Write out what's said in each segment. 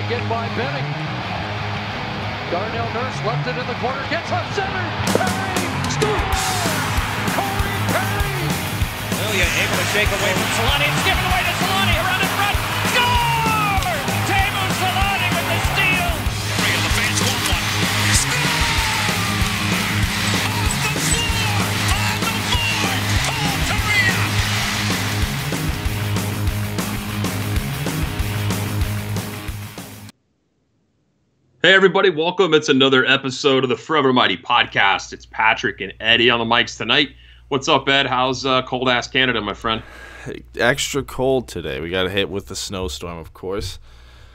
again by Benning. Darnell Nurse left it in the corner, gets up center. Perry scores! Corey Perry! Lilia able to shake away from Solani. It's given away to Solani. Around in front. Score! Teemu Solani with the steal. Perry in the face, 1-1. Score! Off the floor! On the board! Paul Kariya! Hey everybody, welcome. It's another episode of the Forever Mighty podcast. It's Patrick and Eddie on the mics tonight. What's up, Ed? How's cold ass Canada, my friend? Extra cold today. We got hit with the snowstorm, of course.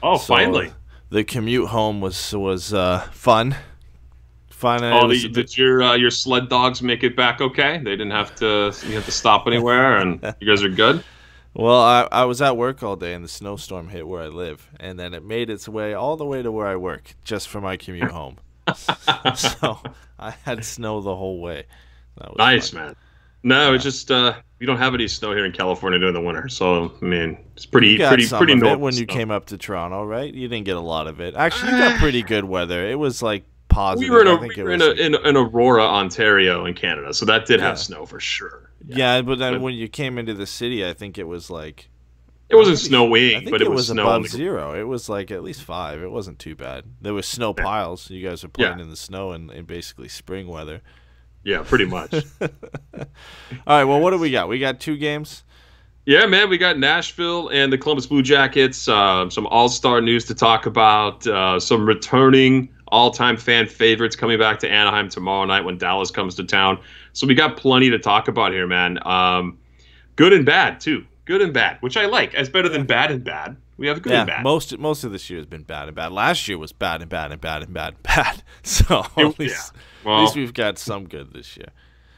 Oh, so finally! The commute home was fun. Did your sled dogs make it back okay? They didn't have to. You have to stop anywhere, and you guys are good. Well, I was at work all day, and the snowstorm hit where I live, and then it made its way all the way to where I work, just for my commute home. So I had snow the whole way. That was nice, fun. Man. No, it's just we don't have any snow here in California during the winter, so I mean it's pretty normal. When you came up to Toronto, right? You didn't get a lot of it. Actually, you got pretty good weather. It was like positive. We were in Aurora, Ontario, in Canada, so that did have snow for sure. Yeah, but then when you came into the city, I think it was like... It wasn't snowing, but it was snow above zero. It was like at least 5. It wasn't too bad. There was snow piles. You guys were playing in the snow in basically spring weather. Yeah, pretty much. All right, well, what do we got? We got 2 games? Yeah, man, we got Nashville and the Columbus Blue Jackets. Some all-star news to talk about. Some returning all-time fan favorites coming back to Anaheim tomorrow night when Dallas comes to town. So we got plenty to talk about here, man. Good and bad, too. Good and bad, which I like. As better than bad and bad. We have good and bad. Most of this year has been bad and bad. Last year was bad and bad and bad and bad and bad. So at least we've got some good this year.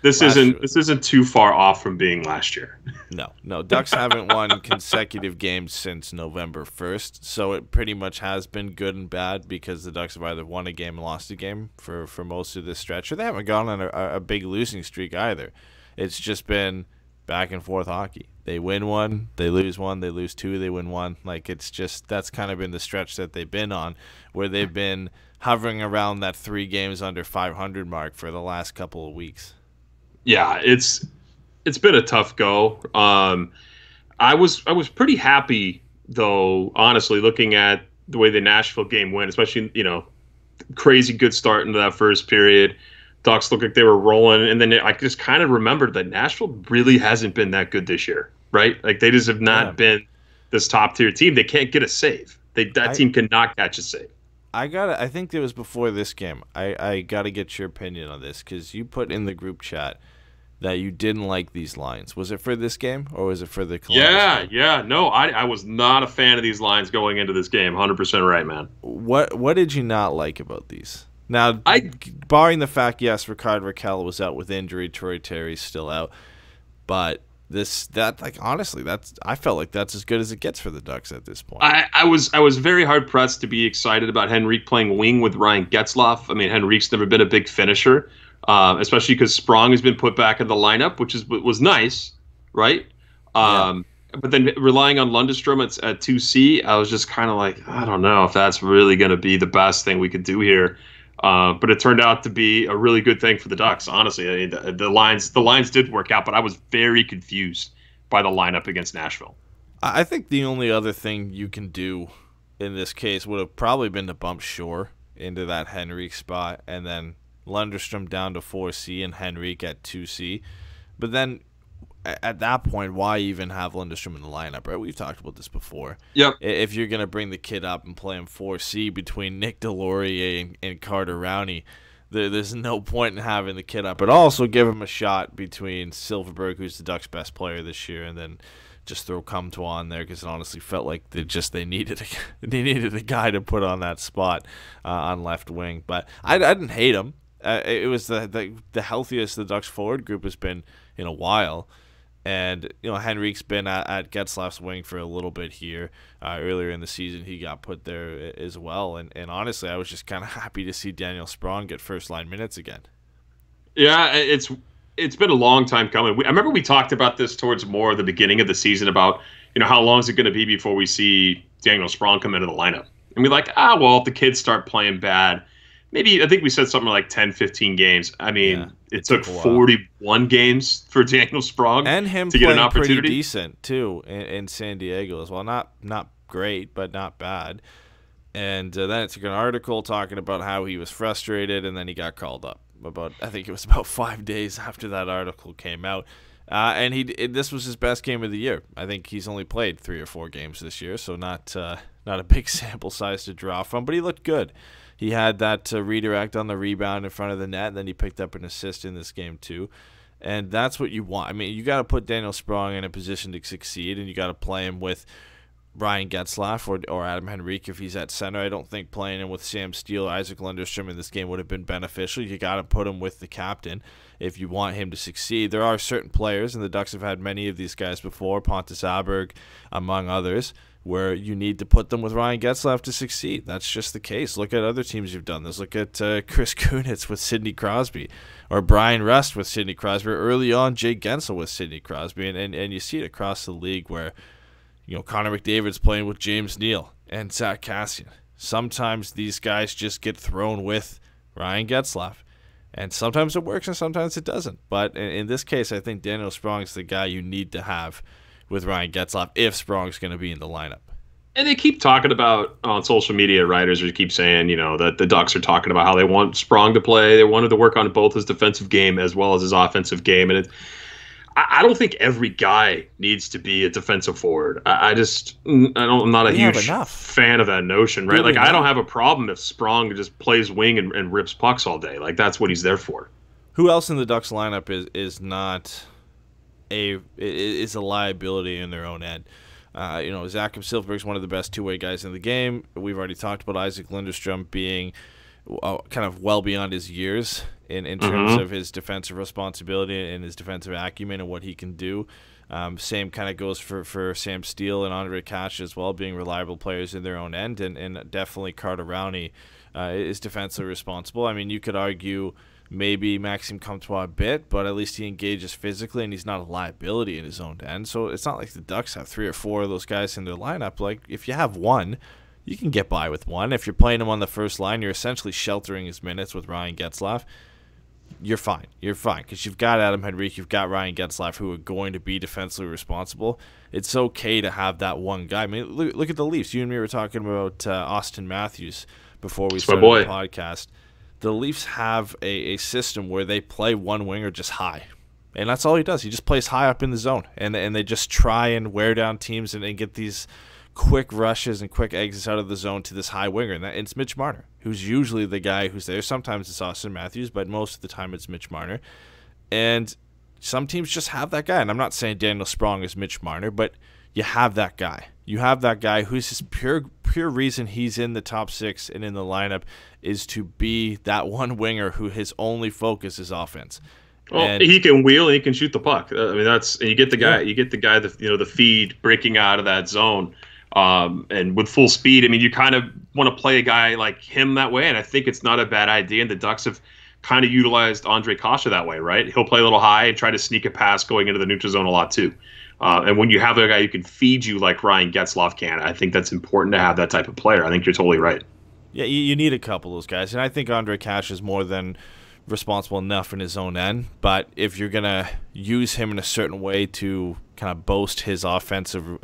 This isn't too far off from being last year. No. Ducks haven't won consecutive games since November 1st, so it pretty much has been good and bad because the Ducks have either won a game and lost a game for most of this stretch, or they haven't gone on a big losing streak either. It's just been back and forth hockey. They win one, they lose one, they lose 2, they win 1. Like, it's just, that's kind of been the stretch that they've been on, where they've been hovering around that 3 games under 500 mark for the last couple of weeks. Yeah, it's been a tough go. I was pretty happy though, honestly, looking at the way the Nashville game went, especially crazy good start into that first period. Ducks looked like they were rolling, and then I just kind of remembered that Nashville really hasn't been that good this year, right? Like they just have not been this top tier team. They can't get a save. That team cannot catch a save. I think it was before this game. I got to get your opinion on this because you put in the group chat that you didn't like these lines. Was it for this game or was it for the Columbus game? Yeah. No, I was not a fan of these lines going into this game. 100% right, man. What did you not like about these? Now, barring the fact, yes, Rickard Rakell was out with injury, Troy Terry's still out, but honestly, I felt like that's as good as it gets for the Ducks at this point. I was very hard pressed to be excited about Henrique playing wing with Ryan Getzlaf. I mean, Henrique's never been a big finisher, especially because Sprung has been put back in the lineup, which was nice, right? But then relying on Lundestrom at 2C, I was just kind of like, I don't know if that's really going to be the best thing we could do here. But it turned out to be a really good thing for the Ducks. Honestly, I mean, the lines did work out, but I was very confused by the lineup against Nashville. I think the only other thing you can do in this case would have probably been to bump Shore into that Henrique spot, and then Lundestrom down to 4C and Henrique at 2C. But then at that point, why even have Lundestrom in the lineup, right? We've talked about this before. Yep. If you're going to bring the kid up and play him 4C between Nick Delorier and Carter Rowney, there's no point in having the kid up. But also give him a shot between Silfverberg, who's the Ducks' best player this year, and then just throw Comtois on there because it honestly felt like they needed a guy to put on that spot on left wing. But I didn't hate him. It was the healthiest the Ducks forward group has been in a while. And, Henrique's been at Getzlaf's wing for a little bit here. Earlier in the season, he got put there as well. And honestly, I was just kind of happy to see Daniel Sprong get first-line minutes again. Yeah, it's been a long time coming. I remember we talked about this towards more of the beginning of the season about, how long is it going to be before we see Daniel Sprong come into the lineup? And we're like, well, if the kids start playing bad, maybe, I think we said something like 10, 15 games. I mean, it took 41 games for Daniel Sprong and him to get an opportunity. Pretty decent, too, in San Diego as well. Not great, but not bad. And then it took an article talking about how he was frustrated, and then he got called up. I think it was about 5 days after that article came out. And this was his best game of the year. I think he's only played 3 or 4 games this year, so not a big sample size to draw from, but he looked good. He had that redirect on the rebound in front of the net, and then he picked up an assist in this game too. And that's what you want. I mean, you got to put Daniel Sprong in a position to succeed, and you got to play him with Ryan Getzlaf or Adam Henrique if he's at center. I don't think playing him with Sam Steele, Isaac Lundestrom in this game would have been beneficial. You got to put him with the captain if you want him to succeed. There are certain players, and the Ducks have had many of these guys before, Pontus Aberg, among others, where you need to put them with Ryan Getzlaf to succeed. That's just the case. Look at other teams you've done this. Look at Chris Kunitz with Sidney Crosby, or Brian Rust with Sidney Crosby, or early on Jay Gensel with Sidney Crosby, and you see it across the league where Connor McDavid's playing with James Neal and Zach Kassian. Sometimes these guys just get thrown with Ryan Getzlaf, and sometimes it works and sometimes it doesn't. But in this case, I think Daniel Sprong's the guy you need to have with Ryan Getzlaf if Sprong's going to be in the lineup. And they keep talking about on social media, writers are keep saying, that the Ducks are talking about how they want Sprong to play. They wanted to work on both his defensive game as well as his offensive game. And I don't think every guy needs to be a defensive forward. I'm not a huge fan of that notion, right? Like, I don't have a problem if Sprong just plays wing and rips pucks all day. Like, that's what he's there for. Who else in the Ducks lineup is not a liability in their own end? Jakob Silfverberg is one of the best two-way guys in the game. We've already talked about Isaac Lundestrom being kind of well beyond his years in terms of his defensive responsibility and his defensive acumen and what he can do. Same kind of goes for Sam Steele and Ondrej Kase as well, being reliable players in their own end, and definitely Carter Rowney is defensively responsible. I mean, you could argue maybe Maxime Comtois a bit, but at least he engages physically and he's not a liability in his own end. So it's not like the Ducks have 3 or 4 of those guys in their lineup. Like, if you have one, you can get by with one. If you're playing him on the first line, you're essentially sheltering his minutes with Ryan Getzlaf. You're fine. You're fine because you've got Adam Henrique, you've got Ryan Getzlaf, who are going to be defensively responsible. It's okay to have that one guy. I mean, look at the Leafs. You and me were talking about Austin Matthews before we started the podcast. The Leafs have a system where they play one winger just high. And that's all he does. He just plays high up in the zone. And they just try and wear down teams and get these quick rushes and quick exits out of the zone to this high winger. And it's Mitch Marner, who's usually the guy who's there. Sometimes it's Austin Matthews, but most of the time it's Mitch Marner. And some teams just have that guy. And I'm not saying Daniel Sprong is Mitch Marner, but you have that guy. You have that guy who's his pure reason he's in the top 6 and in the lineup is to be that one winger who his only focus is offense. Well, he can wheel and he can shoot the puck. I mean, and you get the guy. You get the guy that the feed breaking out of that zone, and with full speed. I mean, you kind of want to play a guy like him that way, and I think it's not a bad idea. And the Ducks have kind of utilized Ondrej Kase that way, right? He'll play a little high and try to sneak a pass going into the neutral zone a lot too. And when you have a guy who can feed you like Ryan Getzlaf can, I think that's important to have that type of player. I think you're totally right. Yeah, you need a couple of those guys. And I think Ondrej Kase is more than responsible enough in his own end. But if you're going to use him in a certain way to kind of boast his offensive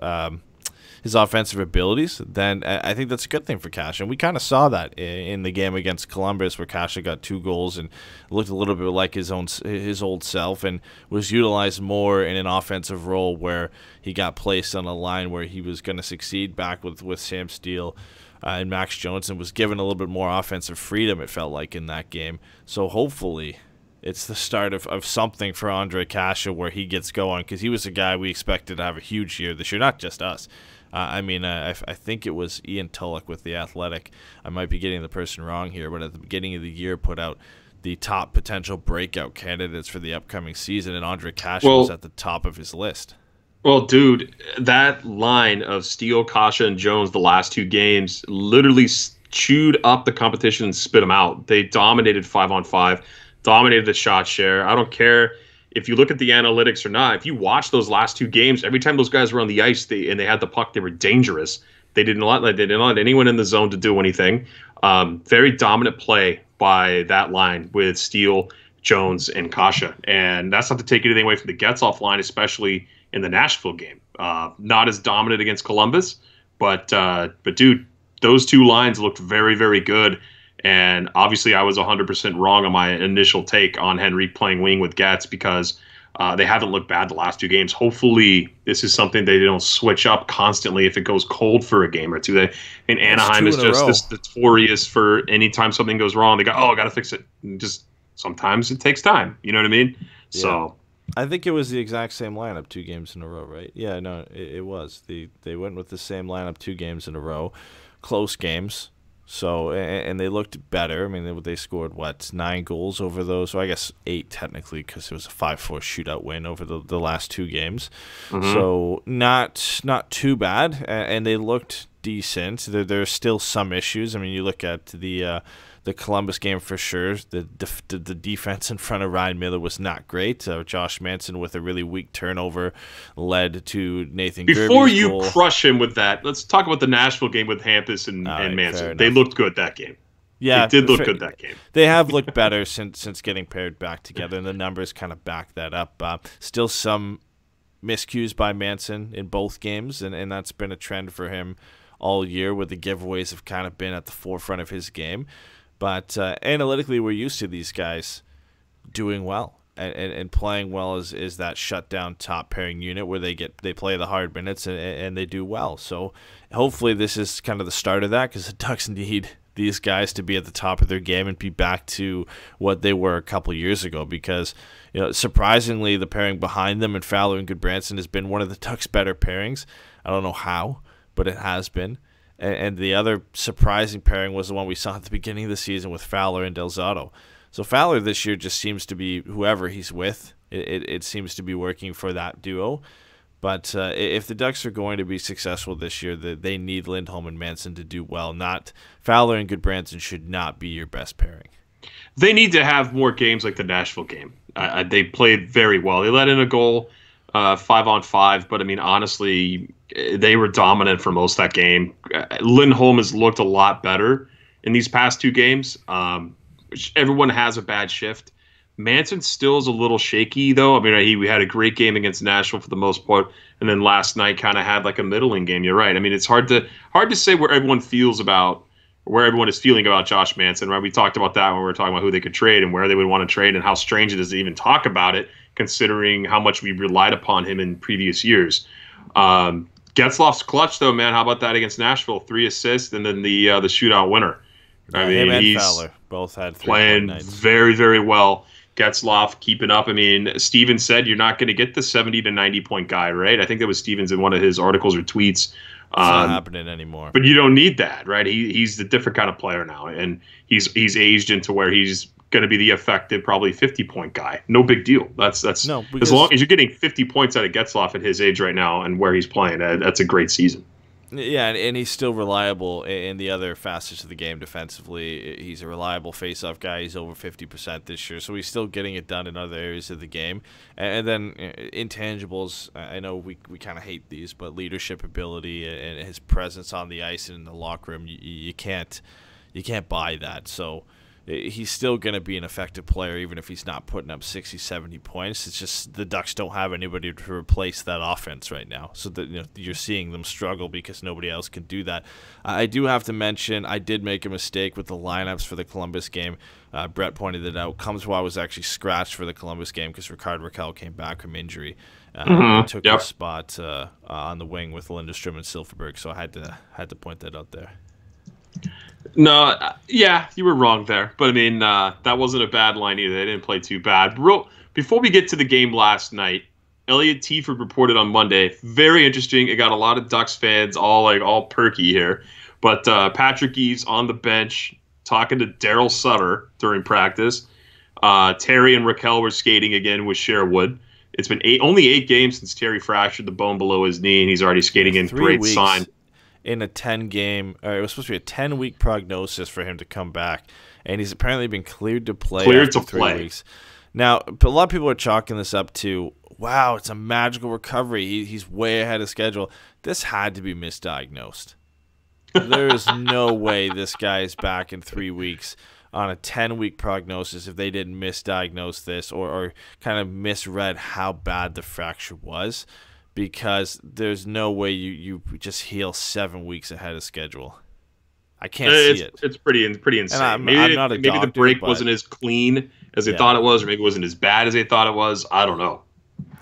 abilities, then I think that's a good thing for Kase. And we kind of saw that in the game against Columbus where Kase got 2 goals and looked a little bit like his old self and was utilized more in an offensive role where he got placed on a line where he was going to succeed back with Sam Steele and Max Jones and was given a little bit more offensive freedom, it felt like, in that game. So hopefully it's the start of something for Ondrej Kase where he gets going because he was a guy we expected to have a huge year this year, not just us. I think it was Ian Tulloch with The Athletic. I might be getting the person wrong here, but at the beginning of the year put out the top potential breakout candidates for the upcoming season, and Ondrej Kase was at the top of his list. Well, dude, that line of Steele, Kase, and Jones the last 2 games literally chewed up the competition and spit them out. They dominated 5-on-5, dominated the shot share. I don't care if you look at the analytics or not. If you watch those last 2 games, every time those guys were on the ice and they had the puck, they were dangerous. They didn't let anyone in the zone to do anything. Very dominant play by that line with Steele, Jones, and Kase. And that's not to take anything away from the Getzlaf line, especially in the Nashville game. Not as dominant against Columbus, but dude, those two lines looked very, very good. And obviously I was 100% wrong on my initial take on Henrique playing wing with Getz because they haven't looked bad the last two games. Hopefully this is something they don't switch up constantly if it goes cold for a game or two. And Anaheim is just this notorious for anytime something goes wrong, they go, I got to fix it. And just sometimes it takes time. You know what I mean? Yeah. So I think it was the exact same lineup 2 games in a row, right? Yeah, no, it was. They went with the same lineup 2 games in a row. Close games. So, and they looked better. I mean, they scored, 9 goals over those? So I guess 8 technically because it was a 5-4 shootout win over the last 2 games. Mm-hmm. So not too bad, and they looked decent. There are still some issues. I mean, you look at the Columbus game for sure. The defense in front of Ryan Miller was not great. Josh Manson with a really weak turnover led to Nathan Gerbe's Before you goal. Crush him with that, let's talk about the Nashville game with Hampus and Manson. They looked good that game. Yeah, they did look good that game. They have looked better since getting paired back together, and the numbers kind of back that up. Still some miscues by Manson in both games, and that's been a trend for him all year, where the giveaways have kind of been at the forefront of his game. But analytically, we're used to these guys doing well and playing well is that shutdown top pairing unit where they play the hard minutes and they do well. So hopefully this is kind of the start of that, because the Ducks need these guys to be at the top of their game and be back to what they were a couple years ago. Because surprisingly, the pairing behind them and Fowler and Goodbranson has been one of the Ducks' better pairings. I don't know how, but it has been. And the other surprising pairing was the one we saw at the beginning of the season with Fowler and Del Zotto. So Fowler this year just seems to be whoever he's with. It seems to be working for that duo. But if the Ducks are going to be successful this year, they need Lindholm and Manson to do well. Not Fowler and Goodbranson should not be your best pairing. They need to have more games like the Nashville game. They played very well. They let in a goal 5-on-5, but I mean, honestly, they were dominant for most of that game. Lindholm has looked a lot better in these past 2 games. Everyone has a bad shift. Manson still is a little shaky, though. I mean, we had a great game against Nashville for the most part, and then last night kind of had like a middling game. You're right. I mean, it's hard to say where everyone is feeling about Josh Manson. Right? We talked about that when we were talking about who they could trade and where they would want to trade, and how strange it is to even talk about it, considering how much we relied upon him in previous years. Getzlaf's clutch, though, man. How about that against Nashville? 3 assists, and then the shootout winner. I mean, him and he's Fowler both had 3 playing nights. very, very well. Getzlaf keeping up. I mean, Stevens said you're not going to get the 70 to 90 point guy, right? I think that was Stevens in one of his articles or tweets. It's not happening anymore. But you don't need that, right? He's a different kind of player now, and he's aged into where he's going to be the effective, probably 50-point guy. No big deal. That's no, as long as you're getting 50 points out of Getzlaf at his age right now and where he's playing. That's a great season. Yeah, and he's still reliable in the other facets of the game defensively. He's a reliable face-off guy. He's over 50% this year, so he's still getting it done in other areas of the game. And then intangibles, I know we kind of hate these, but leadership ability and his presence on the ice and in the locker room, you can't buy that. So he's still going to be an effective player even if he's not putting up 60, 70 points. It's just the Ducks don't have anybody to replace that offense right now. So that you're seeing them struggle because nobody else can do that. I do have to mention I did make a mistake with the lineups for the Columbus game. Brett pointed it out. Comtois was actually scratched for the Columbus game because Rickard Rakell came back from injury. Took his spot on the wing with Lindstrom and Silfverberg. So I had to point that out there. No, yeah, you were wrong there. But, I mean, that wasn't a bad line either. They didn't play too bad. Before we get to the game last night, Elliot Tieford reported on Monday. Very interesting. It got a lot of Ducks fans all perky here. But Patrick Eves on the bench talking to Daryl Sutter during practice. Terry and Rakell were skating again with Sherwood. It's been only 8 games since Terry fractured the bone below his knee, and he's already skating in. Great sign. In a 10-game, it was supposed to be a 10-week prognosis for him to come back, and he's apparently been cleared to play after 3 weeks. Now, a lot of people are chalking this up to, wow, it's a magical recovery. He's way ahead of schedule. This had to be misdiagnosed. There is no way this guy is back in 3 weeks on a 10-week prognosis if they didn't misdiagnose this or kind of misread how bad the fracture was, because there's no way you just heal 7 weeks ahead of schedule. I can't see it. It's pretty insane. I'm maybe not a maybe doctor, the break but wasn't as clean as they thought it was, or maybe it wasn't as bad as they thought it was. I don't know.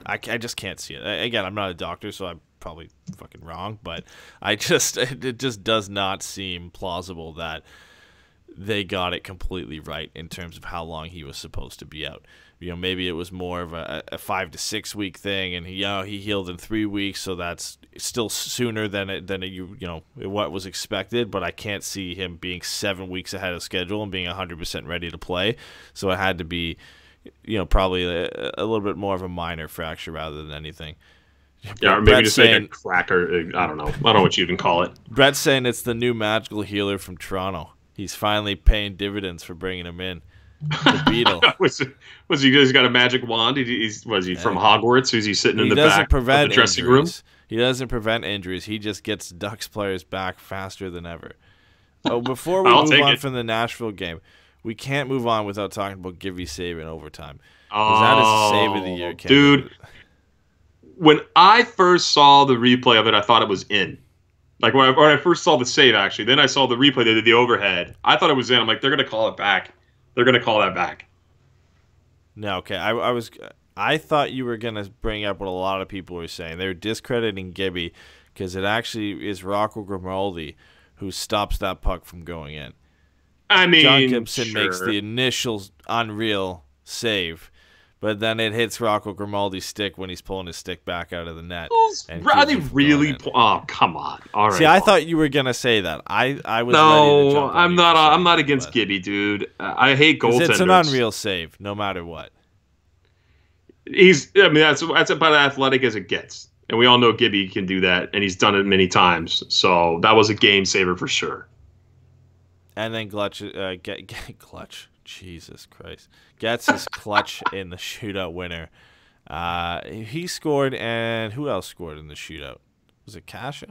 I just can't see it. Again, I'm not a doctor, so I'm probably fucking wrong, but it just does not seem plausible that they got it completely right in terms of how long he was supposed to be out. Maybe it was more of a 5 to 6 week thing, and he healed in 3 weeks, so that's still sooner than what was expected. But I can't see him being 7 weeks ahead of schedule and being 100% ready to play. So it had to be, probably a little bit more of a minor fracture rather than anything. Yeah, or maybe just like a crack, or I don't know what you even call it. Brett's saying it's the new magical healer from Toronto. He's finally paying dividends for bringing him in. The Beetle. was he just got a magic wand? Was he from Hogwarts? Is he sitting in the back of the dressing room? He doesn't prevent injuries. He just gets Ducks players back faster than ever. Oh, before we move on from the Nashville game, we can't move on without talking about Gibby save in overtime. Because that is the save of the year, Kevin. Dude. When I first saw the replay of it, I thought it was in. Like when I first saw the save, actually. Then I saw the replay. They did the overhead. I thought it was in. I'm like, they're going to call it back. They're going to call that back. No, okay. I thought you were going to bring up what a lot of people were saying. They were discrediting Gibby because it actually is Rocco Grimaldi who stops that puck from going in. I mean, John Gibson makes the initial unreal save, but then it hits Rocco Grimaldi's stick when he's pulling his stick back out of the net. Are they really? Oh, come on! All right. See, I thought you were gonna say that. I was. No, ready to jump on I'm you not. for saying I'm not that, against but Gibby, dude. I hate goaltenders. It's an unreal save, no matter what. That's about as athletic as it gets, and we all know Gibby can do that, and he's done it many times. So that was a game saver for sure. And then Clutch. Jesus Christ. Gets his clutch in the shootout winner. He scored, and who else scored in the shootout? Was it Kase?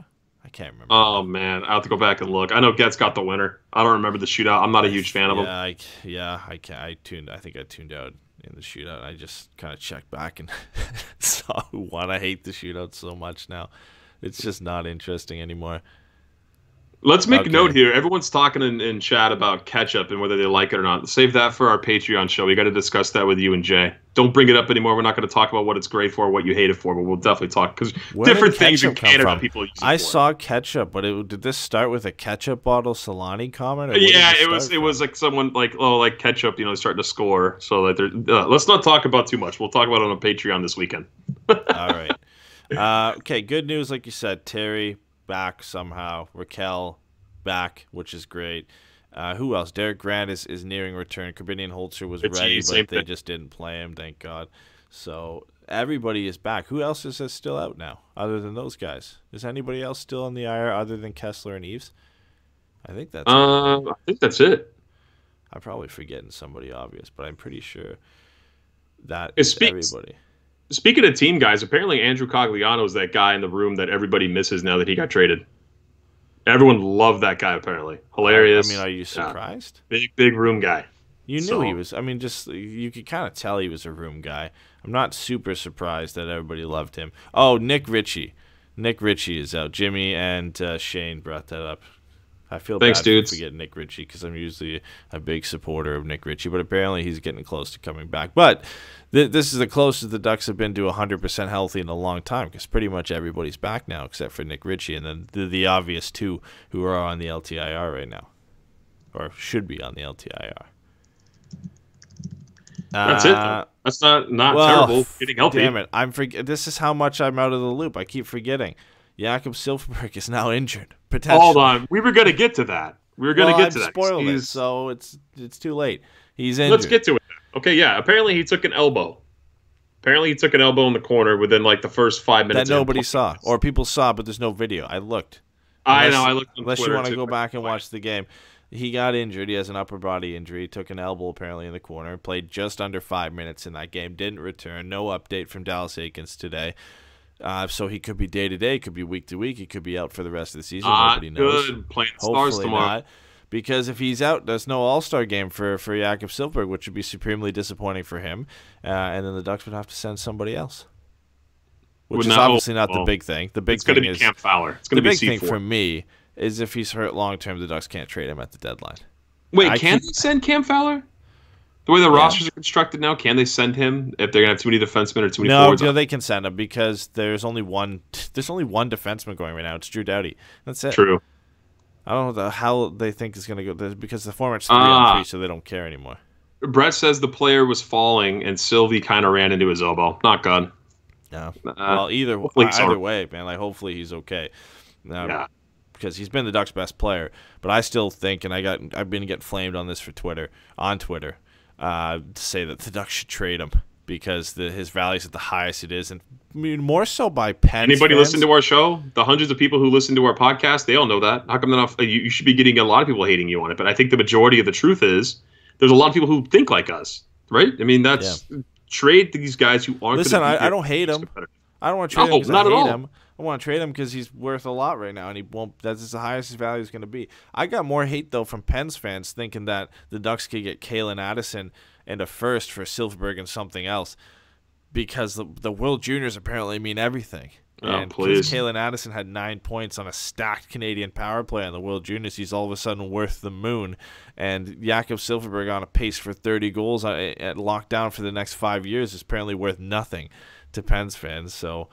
I can't remember. Oh, man. I have to go back and look. I know Getz got the winner. I don't remember the shootout. I'm not a huge fan of him. I think I tuned out in the shootout. I just kind of checked back and saw who won. I hate the shootout so much now. It's just not interesting anymore. Let's make a note here. Everyone's talking in chat about ketchup and whether they like it or not. Save that for our Patreon show. We got to discuss that with you and Jay. Don't bring it up anymore. We're not going to talk about what it's great for, what you hate it for, but we'll definitely talk because different things in Canada people use it I for. saw ketchup, but did this start with a ketchup bottle Solani comment? Yeah, it was like someone like ketchup, starting to score. So that let's not talk about too much. We'll talk about it on Patreon this weekend. All right. Okay, good news, like you said. Terry back somehow. Raquel back, which is great. Who else? Derek Grant is nearing return. Corbinian Holzer was ready, but they just didn't play him, thank God. So everybody is back. Who else is still out now other than those guys? Is anybody else still on the IR other than Kessler and Eves? I think that's I think that's it. I'm probably forgetting somebody obvious, but I'm pretty sure that is everybody. Speaking of team guys, apparently Andrew Cogliano is that guy in the room that everybody misses now that he got traded. Everyone loved that guy, apparently. Hilarious. I mean, are you surprised? Big room guy. You knew he was. I mean, just you could kind of tell he was a room guy. I'm not super surprised that everybody loved him. Oh, Nick Ritchie. Nick Ritchie is out. Jimmy and Shane brought that up. I feel bad for forgetting Nick Ritchie because I'm usually a big supporter of Nick Ritchie, but apparently he's getting close to coming back. But this is the closest the Ducks have been to 100% healthy in a long time because pretty much everybody's back now except for Nick Ritchie and then the obvious two who are on the LTIR right now or should be on the LTIR. That's it, though. That's not terrible. Getting healthy. Damn it. This is how much I'm out of the loop. I keep forgetting. Jakob Silfverberg is now injured. Potentially. Hold on. We were going to get to that. I've spoiled it, so it's too late. He's injured. Let's get to it. Okay, yeah. Apparently he took an elbow. Apparently he took an elbow in the corner within like the first 5 minutes. That nobody saw. Or people saw, but there's no video. I looked. I know. I looked on Unless Twitter you want to too. go back and watch the game. He got injured. He has an upper body injury. He took an elbow apparently in the corner. Played just under 5 minutes in that game. Didn't return. No update from Dallas Aikens today. So he could be day-to-day, could be week-to-week, he could be out for the rest of the season. Nobody knows. Good. Playing Stars tomorrow. Not, because if he's out, there's no All-Star game for Jakob Silfverberg, which would be supremely disappointing for him. And then the Ducks would have to send somebody else. Which is obviously not the big thing. The big thing is Camp Fowler. It's going to be the big C4. thing for me is if he's hurt long-term, the Ducks can't trade him at the deadline. Wait, can they send Camp Fowler? The way the rosters are constructed now, can they send him if they're gonna have too many defensemen or too many forwards? No, they can send him because there's only one defenseman going right now. It's Drew Doughty. That's it. True. I don't know how they think it's gonna go because the format's 3-on-3, so they don't care anymore. Brett says the player was falling and Sylvie kind of ran into his elbow. Not good. No. Well, either way, man. Like, hopefully he's okay. Because he's been the Ducks' best player, but I still think, and I've been getting flamed on this on Twitter. To say that the Ducks should trade him because his value's at the highest it is, and I mean, more so by Pens Anybody fans. listen to our show? The hundreds of people who listen to our podcast, they all know that. How come you should be getting a lot of people hating you on it? But I think the majority of the truth is there's a lot of people who think like us, right? I mean, trade these guys who aren't. Listen, I don't hate him. I don't want to trade him because I hate him. I want to trade him because he's worth a lot right now, and he won't. That's the highest his value is going to be. I got more hate though from Pens fans thinking that the Ducks could get Kalen Addison and a first for Silfverberg and something else, because the World Juniors apparently mean everything. And please. Kalen Addison had 9 points on a stacked Canadian power play on the World Juniors. He's all of a sudden worth the moon. And Jakob Silfverberg on a pace for 30 goals at lockdown for the next 5 years is apparently worth nothing to Pens fans. So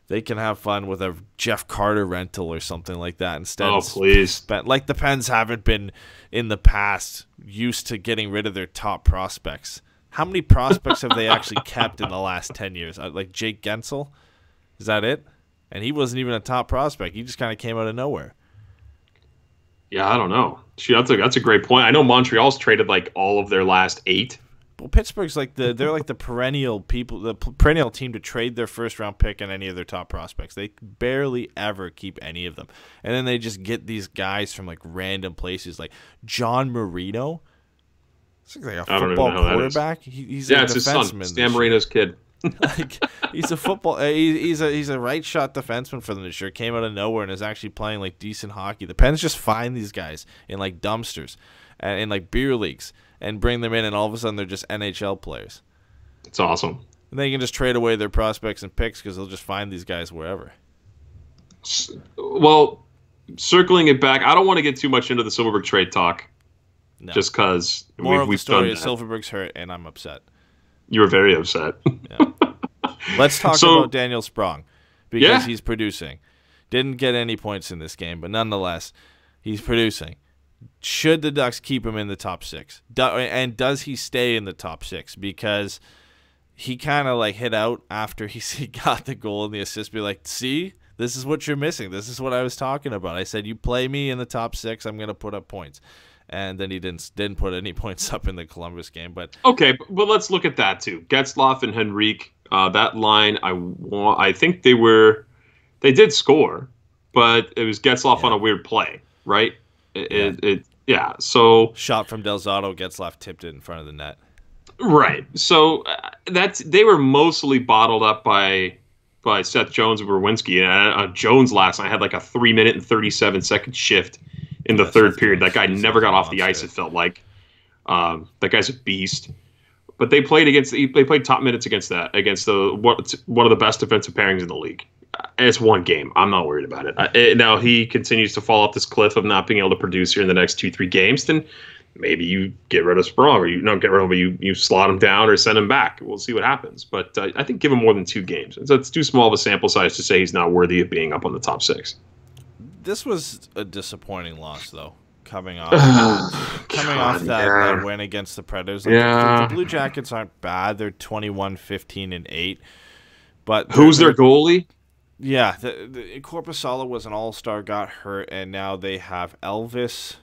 they can have fun with a Jeff Carter rental or something like that instead. Oh, please. Like the Pens haven't been in the past used to getting rid of their top prospects. How many prospects have they actually kept in the last 10 years? Like Jake Gensel? Is that it? And he wasn't even a top prospect. He just kind of came out of nowhere. Yeah, I don't know. Shoot, that's a great point. I know Montreal's traded like all of their last 8. Well, Pittsburgh's they're like the perennial team to trade their first round pick and any of their top prospects. They barely ever keep any of them, and then they just get these guys from like random places, like John Marino. It's like a football quarterback. He's a it's his son, Stan Marino's kid. Like, he's a football. He's a right shot defenseman for them this year. Came out of nowhere and is actually playing like decent hockey. The Pens just find these guys in like dumpsters and in like beer leagues and bring them in, and all of a sudden they're just NHL players. It's awesome. And they can just trade away their prospects and picks because they'll just find these guys wherever. Well, circling it back, I don't want to get too much into the Silfverberg trade talk. No. Just because we've story is Silfverberg's hurt, and I'm upset. You were very upset. Yeah. Let's talk about Daniel Sprong because he's producing. Didn't get any points in this game, but nonetheless, he's producing. Should the Ducks keep him in the top 6? And does he stay in the top 6? Because he kind of like hit out after he got the goal and the assist. Be like, see, this is what you're missing. This is what I was talking about. I said, you play me in the top 6, I'm going to put up points. And then he didn't put any points up in the Columbus game. But okay, but let's look at that too. Getzlaf and Henrique, that line. I think they did score, but it was Getzlaf on a weird play, right? So shot from Del Zotto, Getzlaf tipped it in front of the net. Right. So they were mostly bottled up by Seth Jones and Berwinski. Jones last night had like a 3-minute and 37-second shift in the third period. That guy never got off the ice, it felt like. That guy's a beast. But they played top minutes against one of the best defensive pairings in the league. It's one game. I'm not worried about it. Now he continues to fall off this cliff of not being able to produce here in the next 2-3 games. Then maybe you get rid of Sprung, or you don't get rid of him, but you slot him down or send him back. We'll see what happens. But I think give him more than 2 games. It's too small of a sample size to say he's not worthy of being up on the top 6. This was a disappointing loss, though, coming off that win against the Predators. Like, the Blue Jackets aren't bad. They're 21-15-8. But who's their goalie? Yeah, the Korpisalo was an all-star, got hurt, and now they have Elvis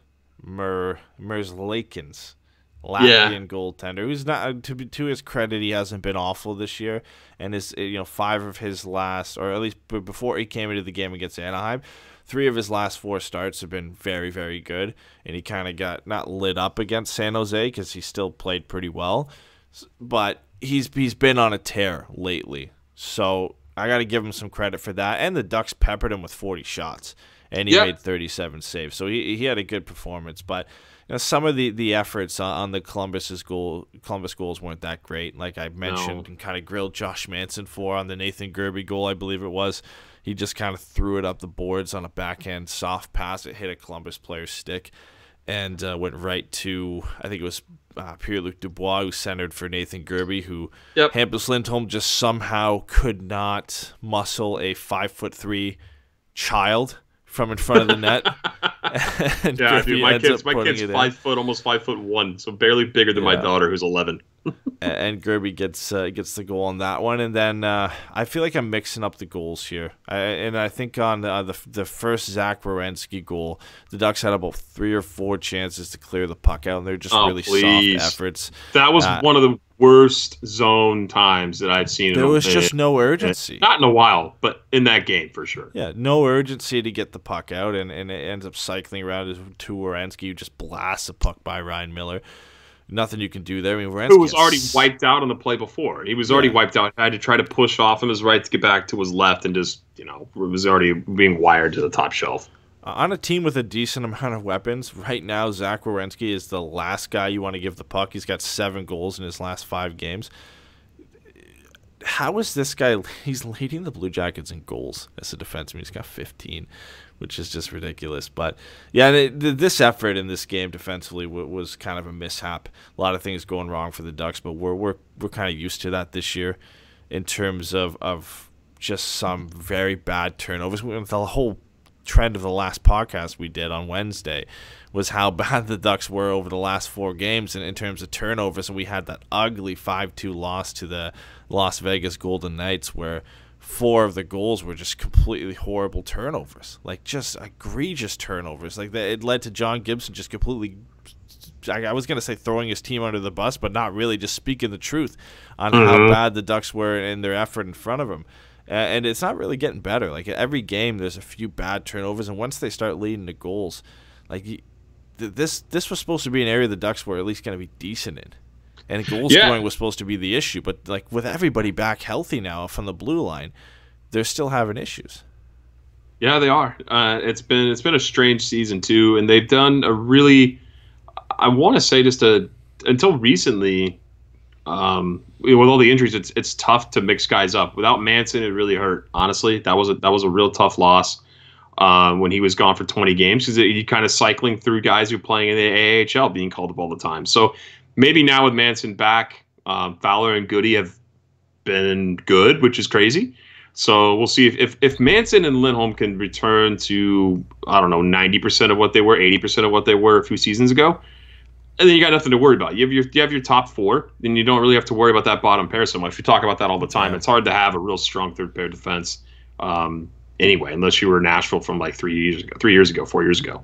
Merzlikins, Latvian goaltender, who's not, to his credit, he hasn't been awful this year, and is 5 of his last, or at least before he came into the game against Anaheim, 3 of his last 4 starts have been very, very good, and he kind of got not lit up against San Jose because he still played pretty well, but he's been on a tear lately. So I got to give him some credit for that. And the Ducks peppered him with 40 shots, and he made 37 saves. So he had a good performance. But some of the efforts on the Columbus goals weren't that great. Like I mentioned, and kind of grilled Josh Manson for on the Nathan Gerbe goal, I believe it was. He just kind of threw it up the boards on a backhand soft pass. It hit a Columbus player's stick and went right to, I think it was Pierre-Luc Dubois, who centered for Nathan Gerbe, who Hampus Lindholm just somehow could not muscle a 5'3" child from in front of the net. And dude, my kid's 5 foot, almost 5'1", so barely bigger than my daughter, who's 11. And Gerbe gets the goal on that one, and then I feel like I'm mixing up the goals here. I think on the first Zach Werenski goal, the Ducks had about 3 or 4 chances to clear the puck out, and they're just really soft efforts. That was one of the worst zone times that I've seen. There was just no urgency. Not in a while, but in that game for sure. Yeah, no urgency to get the puck out, and it ends up cycling around to Werenski, who just blasts the puck by Ryan Miller. Nothing you can do there. I mean, Werenski who was already wiped out on the play before. He was already wiped out. Had to try to push off him his right to get back to his left, and just was already being wired to the top shelf. On a team with a decent amount of weapons, right now Zach Werenski is the last guy you want to give the puck. He's got 7 goals in his last 5 games. How is this guy? He's leading the Blue Jackets in goals as a defenseman. He's got 15, which is just ridiculous. But yeah, this effort in this game defensively was kind of a mishap. A lot of things going wrong for the Ducks, but we're kind of used to that this year in terms of just some very bad turnovers. The whole trend of the last podcast we did on Wednesday was how bad the Ducks were over the last 4 games in terms of turnovers, and we had that ugly 5-2 loss to the Las Vegas Golden Knights where 4 of the goals were just completely horrible turnovers, like just egregious turnovers. Like it led to John Gibson just completely, I was going to say throwing his team under the bus, but not really, just speaking the truth on how bad the Ducks were in their effort in front of him. And it's not really getting better. Like every game, there's a few bad turnovers, and once they start leading to goals, like this was supposed to be an area the Ducks were at least going to be decent in, and goal scoring was supposed to be the issue. But like with everybody back healthy now from the blue line, they're still having issues. Yeah, they are. It's been a strange season too, and they've done a really, I want to say until recently. With all the injuries, it's tough to mix guys up. Without Manson, it really hurt. Honestly, that was a real tough loss when he was gone for 20 games, because he kind of cycling through guys who are playing in the AHL, being called up all the time. So maybe now with Manson back, Fowler and Goody have been good, which is crazy. So we'll see if Manson and Lindholm can return to 90% of what they were, 80% of what they were a few seasons ago. And then you got nothing to worry about. You have your top 4, then you don't really have to worry about that bottom pair so much. We talk about that all the time. Yeah. It's hard to have a real strong third pair defense anyway, unless you were Nashville from like 4 years ago.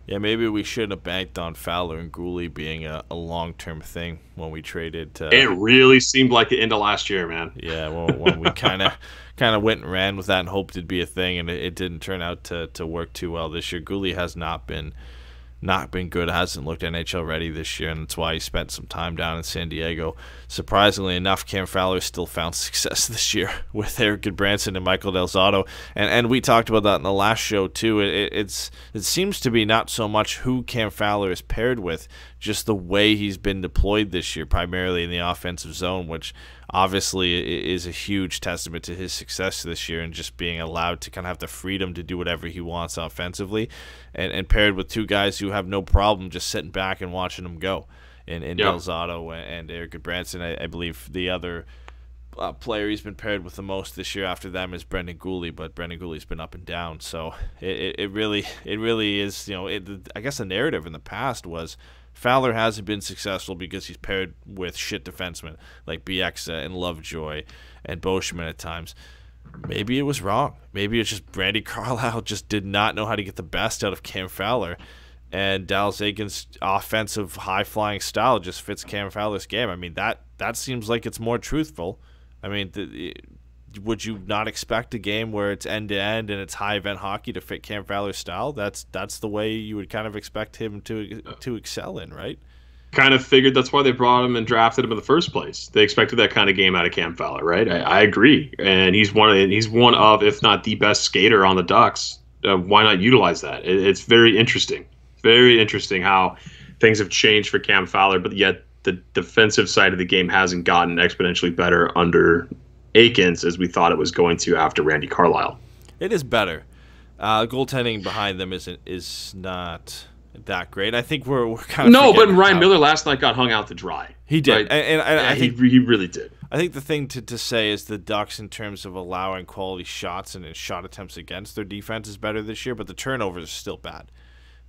Yeah, maybe we shouldn't have banked on Fowler and Gooley being a long-term thing when we traded. It really seemed like the end of last year, man. Yeah, when we kind of went and ran with that and hoped it'd be a thing, and it didn't turn out to work too well this year. Gooley has not been good, hasn't looked NHL ready this year, and that's why he spent some time down in San Diego. Surprisingly enough, Cam Fowler still found success this year with Eric Goodbranson and Michael Del Zotto, and we talked about that in the last show too. It seems to be not so much who Cam Fowler is paired with, just the way he's been deployed this year, primarily in the offensive zone, which obviously is a huge testament to his success this year and just being allowed to kind of have the freedom to do whatever he wants offensively, and paired with 2 guys who have no problem just sitting back and watching him go in Del Zotto and Eric Goodbranson. I believe the other player he's been paired with the most this year after them is Brendan Gooley, but Brendan Gooley's been up and down. So it really is, I guess the narrative in the past was Fowler hasn't been successful because he's paired with shit defensemen like Bieksa and Lovejoy and Boschman at times. Maybe it was wrong. Maybe it's just Brandy Carlisle just did not know how to get the best out of Cam Fowler, and Dallas Eakins' offensive high-flying style just fits Cam Fowler's game. I mean, that seems like it's more truthful. I mean, would you not expect a game where it's end-to-end and it's high-event hockey to fit Cam Fowler's style? That's the way you would kind of expect him to excel in, right? kind of figured that's why they brought him and drafted him in the first place. They expected that kind of game out of Cam Fowler, right? I agree, and he's one of, if not the best skater on the Ducks. Why not utilize that? It's very interesting how things have changed for Cam Fowler, but yet the defensive side of the game hasn't gotten exponentially better under Aikens as we thought it was going to after Randy Carlyle. It is better. Goaltending behind them is not that great. I think we're kind of but Ryan Miller last night got hung out to dry. He did, right? and I think he really did. I think the thing to say is the Ducks, in terms of allowing quality shots and shot attempts against their defense, is better this year, but the turnovers are still bad.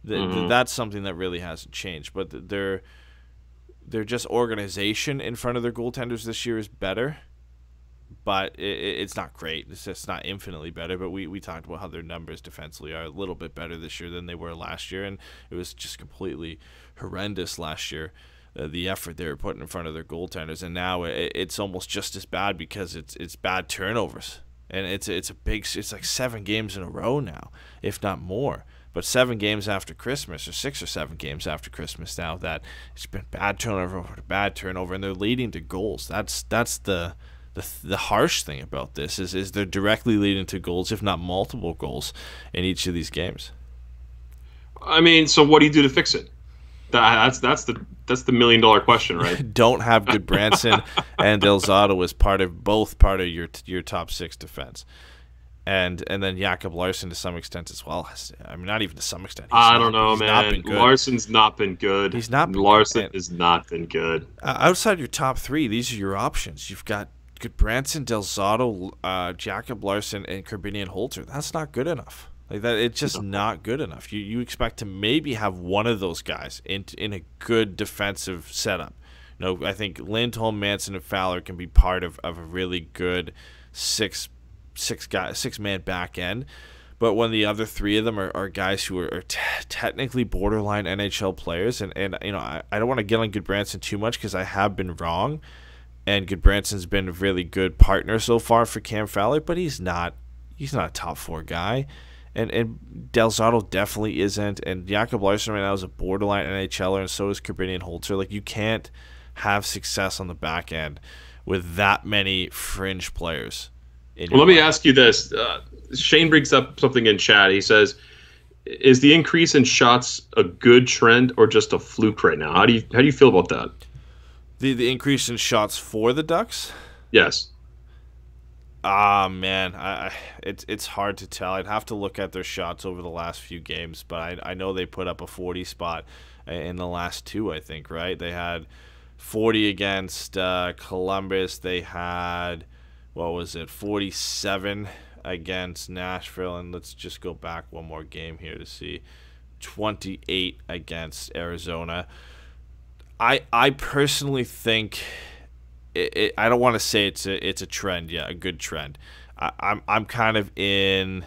That's something that really hasn't changed. But their just organization in front of their goaltenders this year is better, but it's not great. It's just not infinitely better. But we talked about how their numbers defensively are a little bit better this year than they were last year, and it was just completely horrendous last year. The effort they were putting in front of their goaltenders, and now it's almost just as bad because it's bad turnovers, and it's like 7 games in a row now, if not more. But 7 games after Christmas, or 6 or 7 games after Christmas now, that it's been bad turnover over bad turnover, and they're leading to goals. That's the harsh thing about this is they're directly leading to goals, if not multiple goals, in each of these games. I mean, so what do you do to fix it? That's the $1 million question, right? Don't have Goodbranson and Del Zotto as part of your top 6 defense, and then Jakob Larson to some extent as well. I mean, not even to some extent. I don't know, man. Larson's not been good. He's not. Larson has not been good. Outside your top 3, these are your options. You've got Goodbranson, Del Zotto, Jakob Larson, and Korbinian Holzer. That's not good enough. Like that, it's just not good enough. You expect to maybe have one of those guys in a good defensive setup. I think Lindholm, Manson, and Fowler can be part of a really good six-man back end. But when the other 3 of them are guys who are technically borderline NHL players, and I don't want to get on Goodbranson too much because I have been wrong, and Goodbranson's been a really good partner so far for Cam Fowler, but he's not a top 4 guy. And Del Zotto definitely isn't. And Jakob Larson right now is a borderline NHLer, and so is Korbinian Holzer. Like, you can't have success on the back end with that many fringe players. Let me ask you this. Shane brings up something in chat. He says, is the increase in shots a good trend or just a fluke right now? How do you feel about that? The increase in shots for the Ducks? Yes. Man, it's hard to tell. I'd have to look at their shots over the last few games, but I know they put up a 40 spot in the last 2, I think, right? They had 40 against Columbus. They had, 47 against Nashville, and let's just go back one more game here to see, 28 against Arizona. I personally think I don't want to say it's a trend, a good trend. I'm kind of in.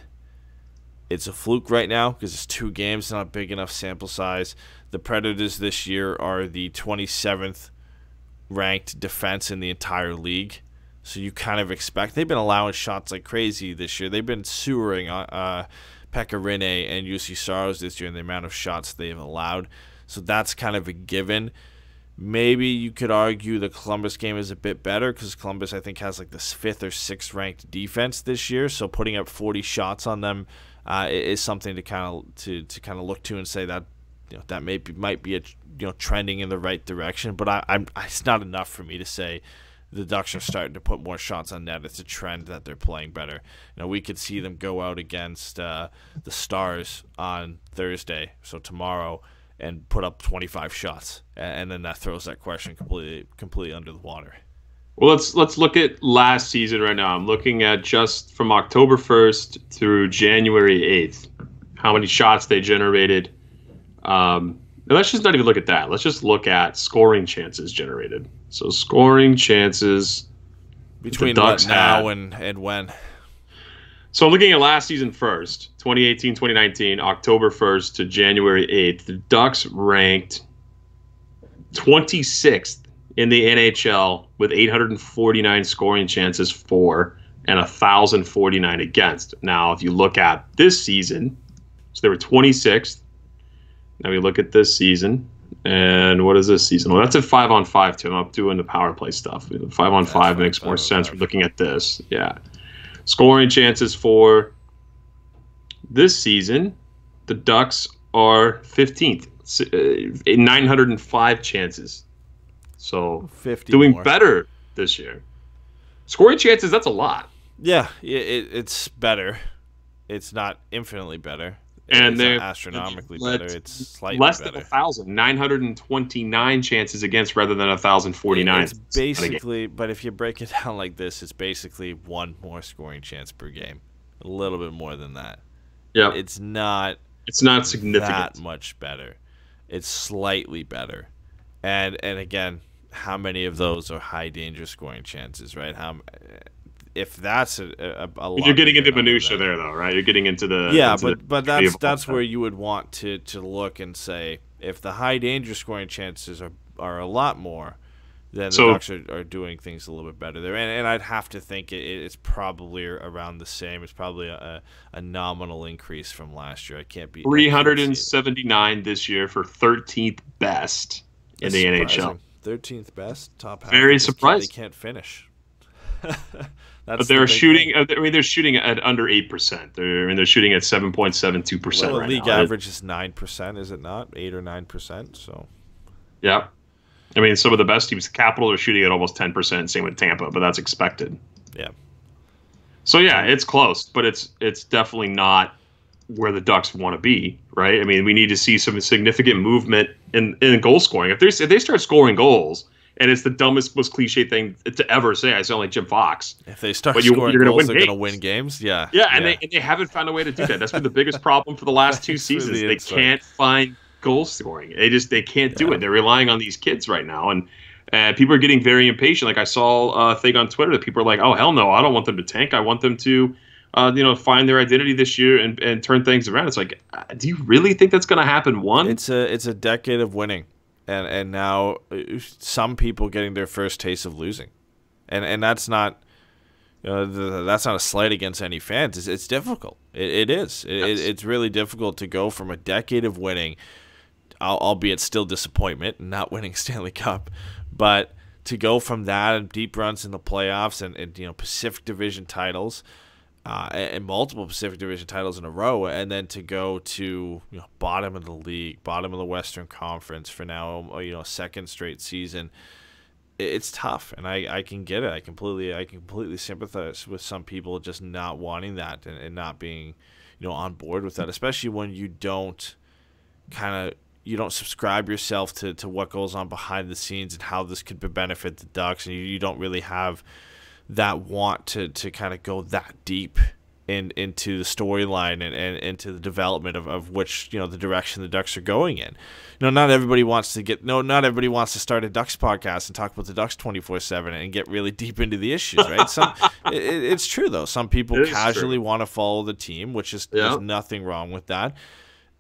It's a fluke right now because it's 2 games, not a big enough sample size. The Predators this year are the 27th ranked defense in the entire league, so you kind of expect they've been allowing shots like crazy this year. They've been sewering Pekka Rinne and UC Saros this year in the amount of shots they've allowed, so that's kind of a given. Maybe you could argue the Columbus game is a bit better because Columbus, I think, has like the 5th or 6th ranked defense this year. So putting up 40 shots on them is something to kind of look to and say that that might be trending in the right direction. But it's not enough for me to say the Ducks are starting to put more shots on net. It's a trend that they're playing better. We could see them go out against the Stars on Thursday, so tomorrow, and put up 25 shots, and then that throws that question completely under the water. Well, let's look at last season right now. I'm looking at just from October 1st through January 8th, how many shots they generated. And let's just not even look at that. Let's just look at scoring chances generated. So scoring chances between what now and when. So I'm looking at last season first, 2018-2019, October 1st to January 8th. The Ducks ranked 26th in the NHL with 849 scoring chances for and 1,049 against. Now, if you look at this season, so they were 26th. Now we look at this season. And what is this season? Well, that's at 5-on-5 too. I'm up doing the power play stuff. 5-on-5 makes more sense for looking at this. Yeah. Scoring chances for this season, the Ducks are 15th. 905 chances. So 50 doing more. better this year. Scoring chances, that's a lot. Yeah, it's better. It's not infinitely better. And it's they're not astronomically better. It's slightly less better. than 1,000. 929 chances against rather than 1,049. It's basically, but if you break it down like this, it's basically one more scoring chance per game. A little bit more than that. Yeah. It's not significant. That much better. It's slightly better. And again, how many of those are high danger scoring chances, right? If that's a lot. You're getting into minutia there, though, right? You're getting into the but that's where you would want to look and say, if the high danger scoring chances are a lot more, then the Ducks are doing things a little bit better there. And I'd have to think it's probably around the same. It's probably a nominal increase from last year. I can't be 379 this year for 13th best in the NHL. 13th best, top half. Very surprised. They can't finish. But they're shooting. I mean, they're shooting at under 8%. They're shooting at 7.72% well, right league now. Average is 9%, is it not? 8 or 9%. So. Yeah, I mean, some of the best teams, Capital, are shooting at almost 10%. Same with Tampa, but that's expected. Yeah. So yeah, it's close, but it's definitely not where the Ducks want to be, right? I mean, we need to see some significant movement in goal scoring. If they start scoring goals. And it's the dumbest, most cliche thing to ever say. I sound like Jim Fox. If they start scoring goals, they're going to win games. Yeah. Yeah, and they haven't found a way to do that. That's been the biggest problem for the last two seasons. They can't find goal scoring. They can't do it. They're relying on these kids right now, and people are getting very impatient. Like I saw a thing on Twitter that people are like, "Oh hell no, I don't want them to tank. I want them to, find their identity this year and turn things around." It's like, do you really think that's going to happen? It's a decade of winning. And now some people getting their first taste of losing, and that's not that's not a slight against any fans. It's difficult. It is. It's really difficult to go from a decade of winning, albeit still disappointment and not winning Stanley Cup, but to go from that and deep runs in the playoffs and Pacific Division titles. And multiple Pacific Division titles in a row, and then to go to bottom of the league, bottom of the Western Conference for now, second straight season. It's tough, and I can get it. I completely sympathize with some people just not wanting that and not being on board with that, especially when you don't subscribe yourself to what goes on behind the scenes and how this could benefit the Ducks, and you don't really have that want to kind of go that deep into the storyline and into the development of which the direction the Ducks are going in. Not everybody wants to start a Ducks podcast and talk about the Ducks 24/7 and get really deep into the issues, right? It's true though. Some people casually want to follow the team, which is there's nothing wrong with that.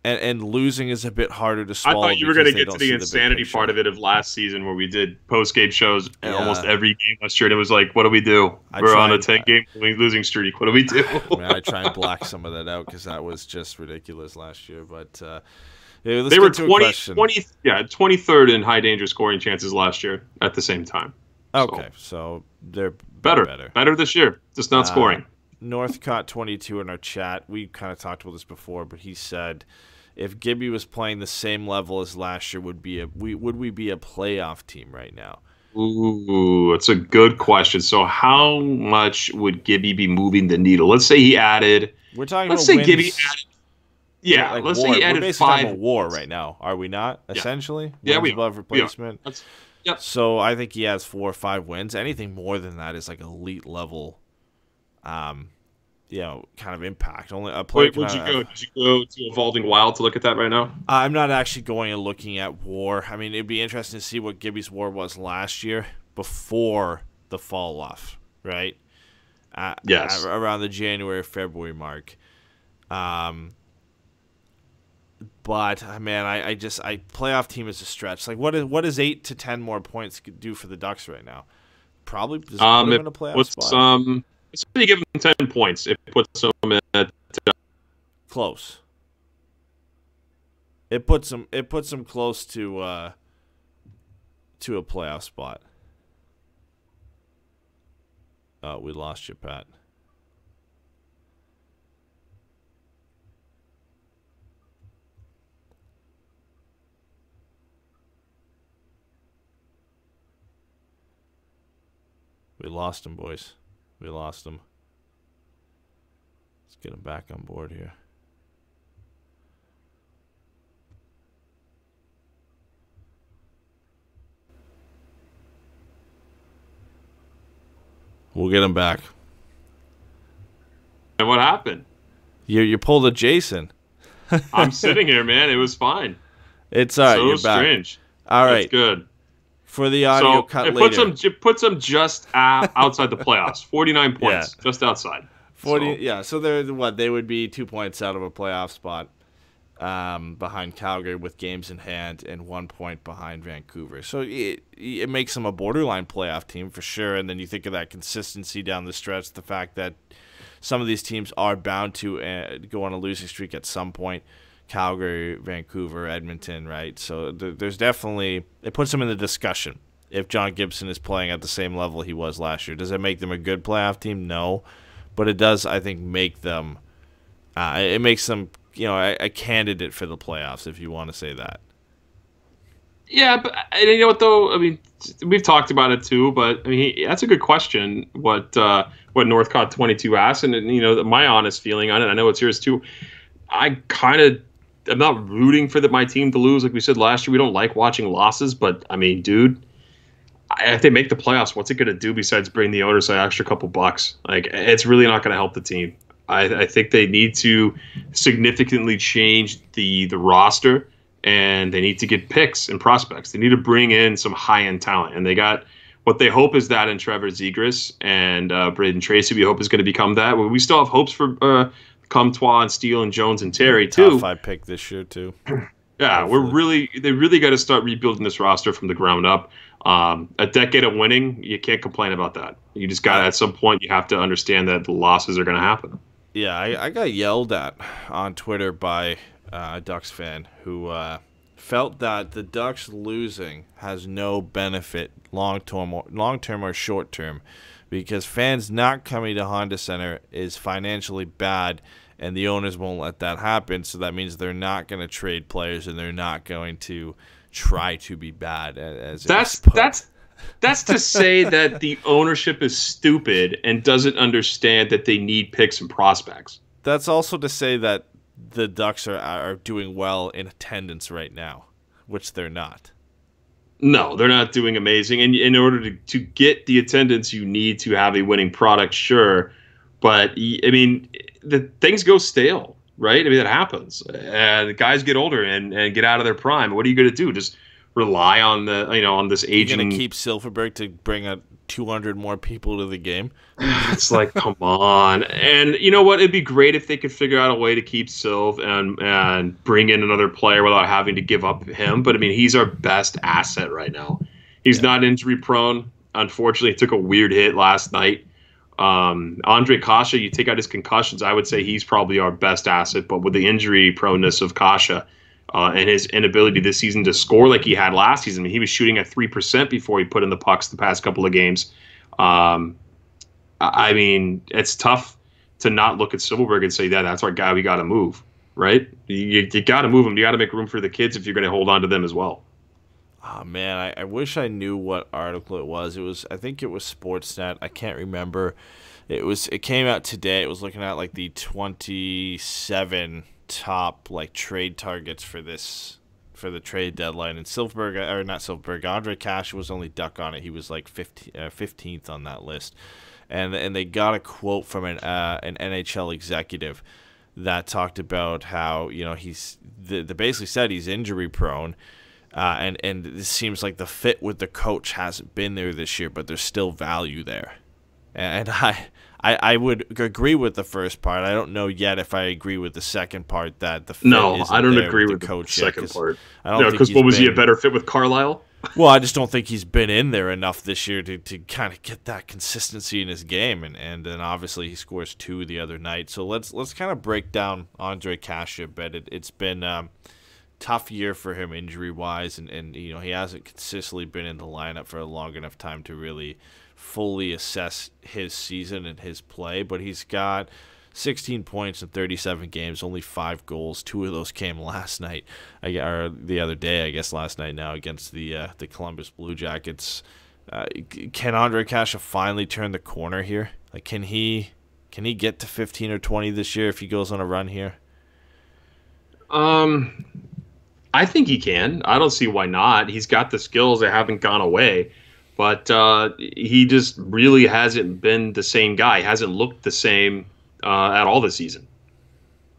And losing is a bit harder to swallow. I thought you were going to get to the insanity part of it of last season where we did post-game shows almost every game last year. And it was like, what do we do? We're on a 10-game losing streak. What do we do? I try and black some of that out because that was just ridiculous last year. But they were 23rd in high-danger scoring chances last year at the same time. Okay, so they're better. Better this year, just not scoring. Northcott 22 in our chat. We kind of talked about this before, but he said, if Gibby was playing the same level as last year, would we be a playoff team right now? Ooh, that's a good question. So how much would Gibby be moving the needle? Let's say he added. We're talking. Let's about say wins. Gibby added. Yeah, like let's say he added we're basically 5. Talking about WAR right now, are we not? Essentially, yeah, we above replacement. Yep. So I think he has 4 or 5 wins. Anything more than that is like elite level. Kind of impact. Only a player. Would you go? Did you go to Evolving Wild to look at that right now? I'm not actually going and looking at WAR. I mean, it'd be interesting to see what Gibby's WAR was last year before the fall off, right? Yes. Around the January-February mark. But man, I playoff team is a stretch. Like, what does 8 to 10 more points do for the Ducks right now? Probably does it put them in a playoff spot. Let's say you give them 10 points. It puts them at close. It puts them close to a playoff spot. Oh, we lost you, Pat. We lost him, boys. We lost him. Let's get him back on board here. We'll get him back. And what happened? You pulled a Jason. I'm sitting here, man. It was fine. It's all right. So You're back. strange. All right. That's good. For the audio cut later. It puts them just outside the playoffs. 49 points, just outside. 40. So. Yeah. So they're what? They would be 2 points out of a playoff spot, behind Calgary with games in hand, and 1 point behind Vancouver. So it makes them a borderline playoff team for sure. And then you think of that consistency down the stretch, the fact that some of these teams are bound to go on a losing streak at some point. Calgary, Vancouver, Edmonton, right? So there's definitely, it puts them in the discussion. If John Gibson is playing at the same level he was last year, does it make them a good playoff team? No, but it does, I think, make them. It makes them, a candidate for the playoffs, if you want to say that. Yeah, but you know what though? I mean, we've talked about it too, but I mean, that's a good question. What Northcott 22 asked, and my honest feeling on it, I know it's yours too. I'm not rooting for my team to lose. Like we said last year, we don't like watching losses, but I mean, dude, if they make the playoffs, what's it going to do besides bring the owners an extra couple bucks? Like, it's really not going to help the team. I think they need to significantly change the roster, and they need to get picks and prospects. They need to bring in some high-end talent, and they got what they hope is that in Trevor Zegras and Braden Tracy. We hope is going to become that. Well, we still have hopes for Comtois and Steele and Jones and Terry too. Top 5 pick this year too. Yeah, they really got to start rebuilding this roster from the ground up. A decade of winning, you can't complain about that. You just got at some point you have to understand that the losses are going to happen. Yeah, I got yelled at on Twitter by a Ducks fan who felt that the Ducks losing has no benefit long term or short term, because fans not coming to Honda Center is financially bad, and the owners won't let that happen. So that means they're not going to trade players, and they're not going to try to be bad. That's to say that the ownership is stupid and doesn't understand that they need picks and prospects. That's also to say that the Ducks are doing well in attendance right now, which they're not. No, they're not doing amazing. And in order to get the attendance, you need to have a winning product, sure. But, I mean, the things go stale, right? I mean, that happens. The guys get older and get out of their prime. What are you going to do? Just rely on on this aging. You're going to keep Silfverberg to bring 200 more people to the game? It's like, come on. And you know what? It'd be great if they could figure out a way to keep Silv and bring in another player without having to give up him. But I mean, he's our best asset right now. He's not injury prone. Unfortunately, he took a weird hit last night. Ondrej Kase, you take out his concussions, I would say he's probably our best asset. But with the injury proneness of Kase and his inability this season to score like he had last season, I mean, he was shooting at 3% before he put in the pucks the past couple of games. I mean, it's tough to not look at Silfverberg and say that's our guy we got to move, right? You got to move him. You got to make room for the kids if you're going to hold on to them as well. Oh, man, I wish I knew what article it was. I think it was Sportsnet. I can't remember. It came out today. It was looking at like the 27 top like trade targets for the trade deadline, and Ondrej Kase was only Duck on it. He was like 15th on that list, and they got a quote from an NHL executive that talked about how they basically said he's injury prone. And it seems like the fit with the coach hasn't been there this year, but there's still value there. And I would agree with the first part. I don't know yet if I agree with the second part that the fit isn't I don't there agree with with the coach the second part. I don't think because what was he a better fit with Carlisle? Well, I just don't think he's been in there enough this year to kind of get that consistency in his game, and then obviously he scores 2 the other night. So let's kind of break down Ondrej Kase a bit. It's been tough year for him injury-wise, and he hasn't consistently been in the lineup for a long enough time to really fully assess his season and his play. But he's got 16 points in 37 games, only 5 goals. 2 of those came last night, or the other day, I guess last night now, against the Columbus Blue Jackets. Can Ondrej Kase finally turn the corner here? Like, can he get to 15 or 20 this year if he goes on a run here? I think he can. I don't see why not. He's got the skills that haven't gone away, but he just really hasn't been the same guy. He hasn't looked the same at all this season.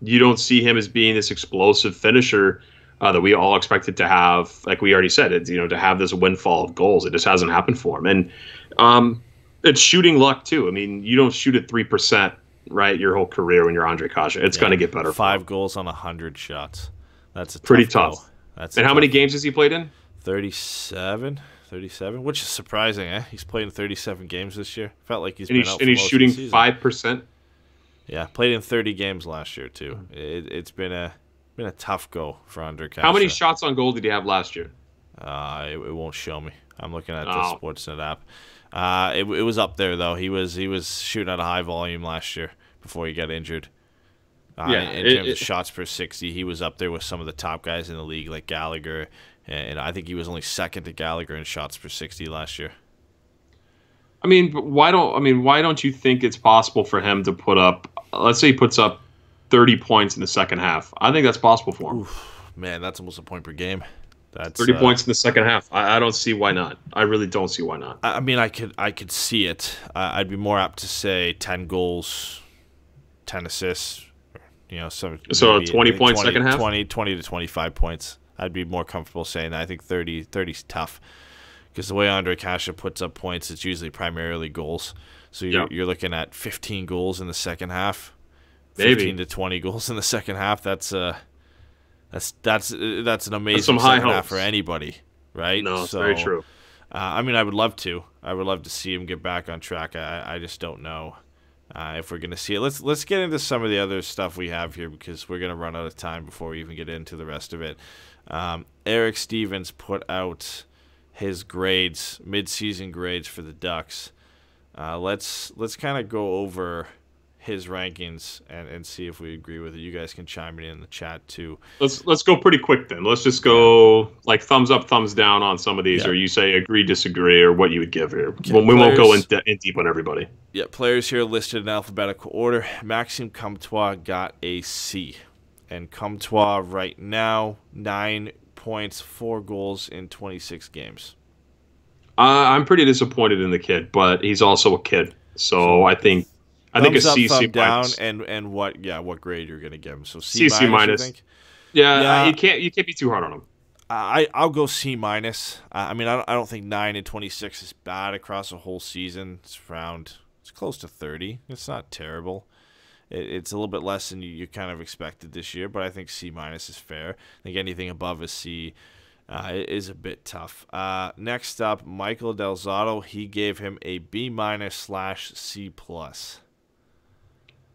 You don't see him as being this explosive finisher that we all expected to have. Like we already said, to have this windfall of goals. It just hasn't happened for him. And it's shooting luck too. I mean, you don't shoot at 3%, right, your whole career when you're Ondrej Kase. It's going to get better. 5 goals on 100 shots. That's pretty tough. And how many games has he played in? 37, which is surprising, eh? He's played in 37 games this year. Felt like he's been out for and he's most shooting of the season. 5%. Yeah, played in 30 games last year too. It's been a tough go for Ondrej Kase. How many shots on goal did he have last year? It won't show me. I'm looking at the Sportsnet app. It was up there though. He was shooting at a high volume last year before he got injured. In terms of shots per 60, he was up there with some of the top guys in the league, like Gallagher, and I think he was only second to Gallagher in shots per 60 last year. I mean, why don't you think it's possible for him to put up? Let's say he puts up 30 points in the second half. I think that's possible for him. Oof, man, that's almost a point per game. That's 30 points in the second half. I don't see why not. I really don't see why not. I mean, I could see it. I'd be more apt to say 10 goals, 10 assists. So 20 points second half? 20 to 25 points. I'd be more comfortable saying that. I think 30's tough because the way Ondrej Kase puts up points, it's usually primarily goals. So you're looking at 15 goals in the second half, 15 to 20 goals in the second half. That's an amazing second half for anybody, right? No, it's very true. I mean, I would love to. I would love to see him get back on track. I just don't know. If we're going to see it. Let's get into some of the other stuff we have here because we're going to run out of time before we even get into the rest of it. Eric Stevens put out his grades, mid-season grades for the Ducks. Let's kind of go over his rankings and see if we agree with it. You guys can chime in the chat too. Let's go pretty quick then. Let's just go like thumbs up, thumbs down on some of these, or you say agree, disagree, or what you would give here. Okay, we won't go in deep on everybody. Yeah, players here listed in alphabetical order. Maxime Comtois got a C. And Comtois right now, 9 points, 4 goals in 26 games. I'm pretty disappointed in the kid, but he's also a kid. So I think a C, thumb C down, minus. and what grade you're gonna give him? So C minus. You think? Yeah, you can't be too hard on him. I'll go C minus. I mean, I don't think 9 and 26 is bad across a whole season. It's close to 30. It's not terrible. It's a little bit less than you kind of expected this year, but I think C minus is fair. I think anything above a C is a bit tough. Next up, Michael Del Zotto. He gave him a B minus / C plus.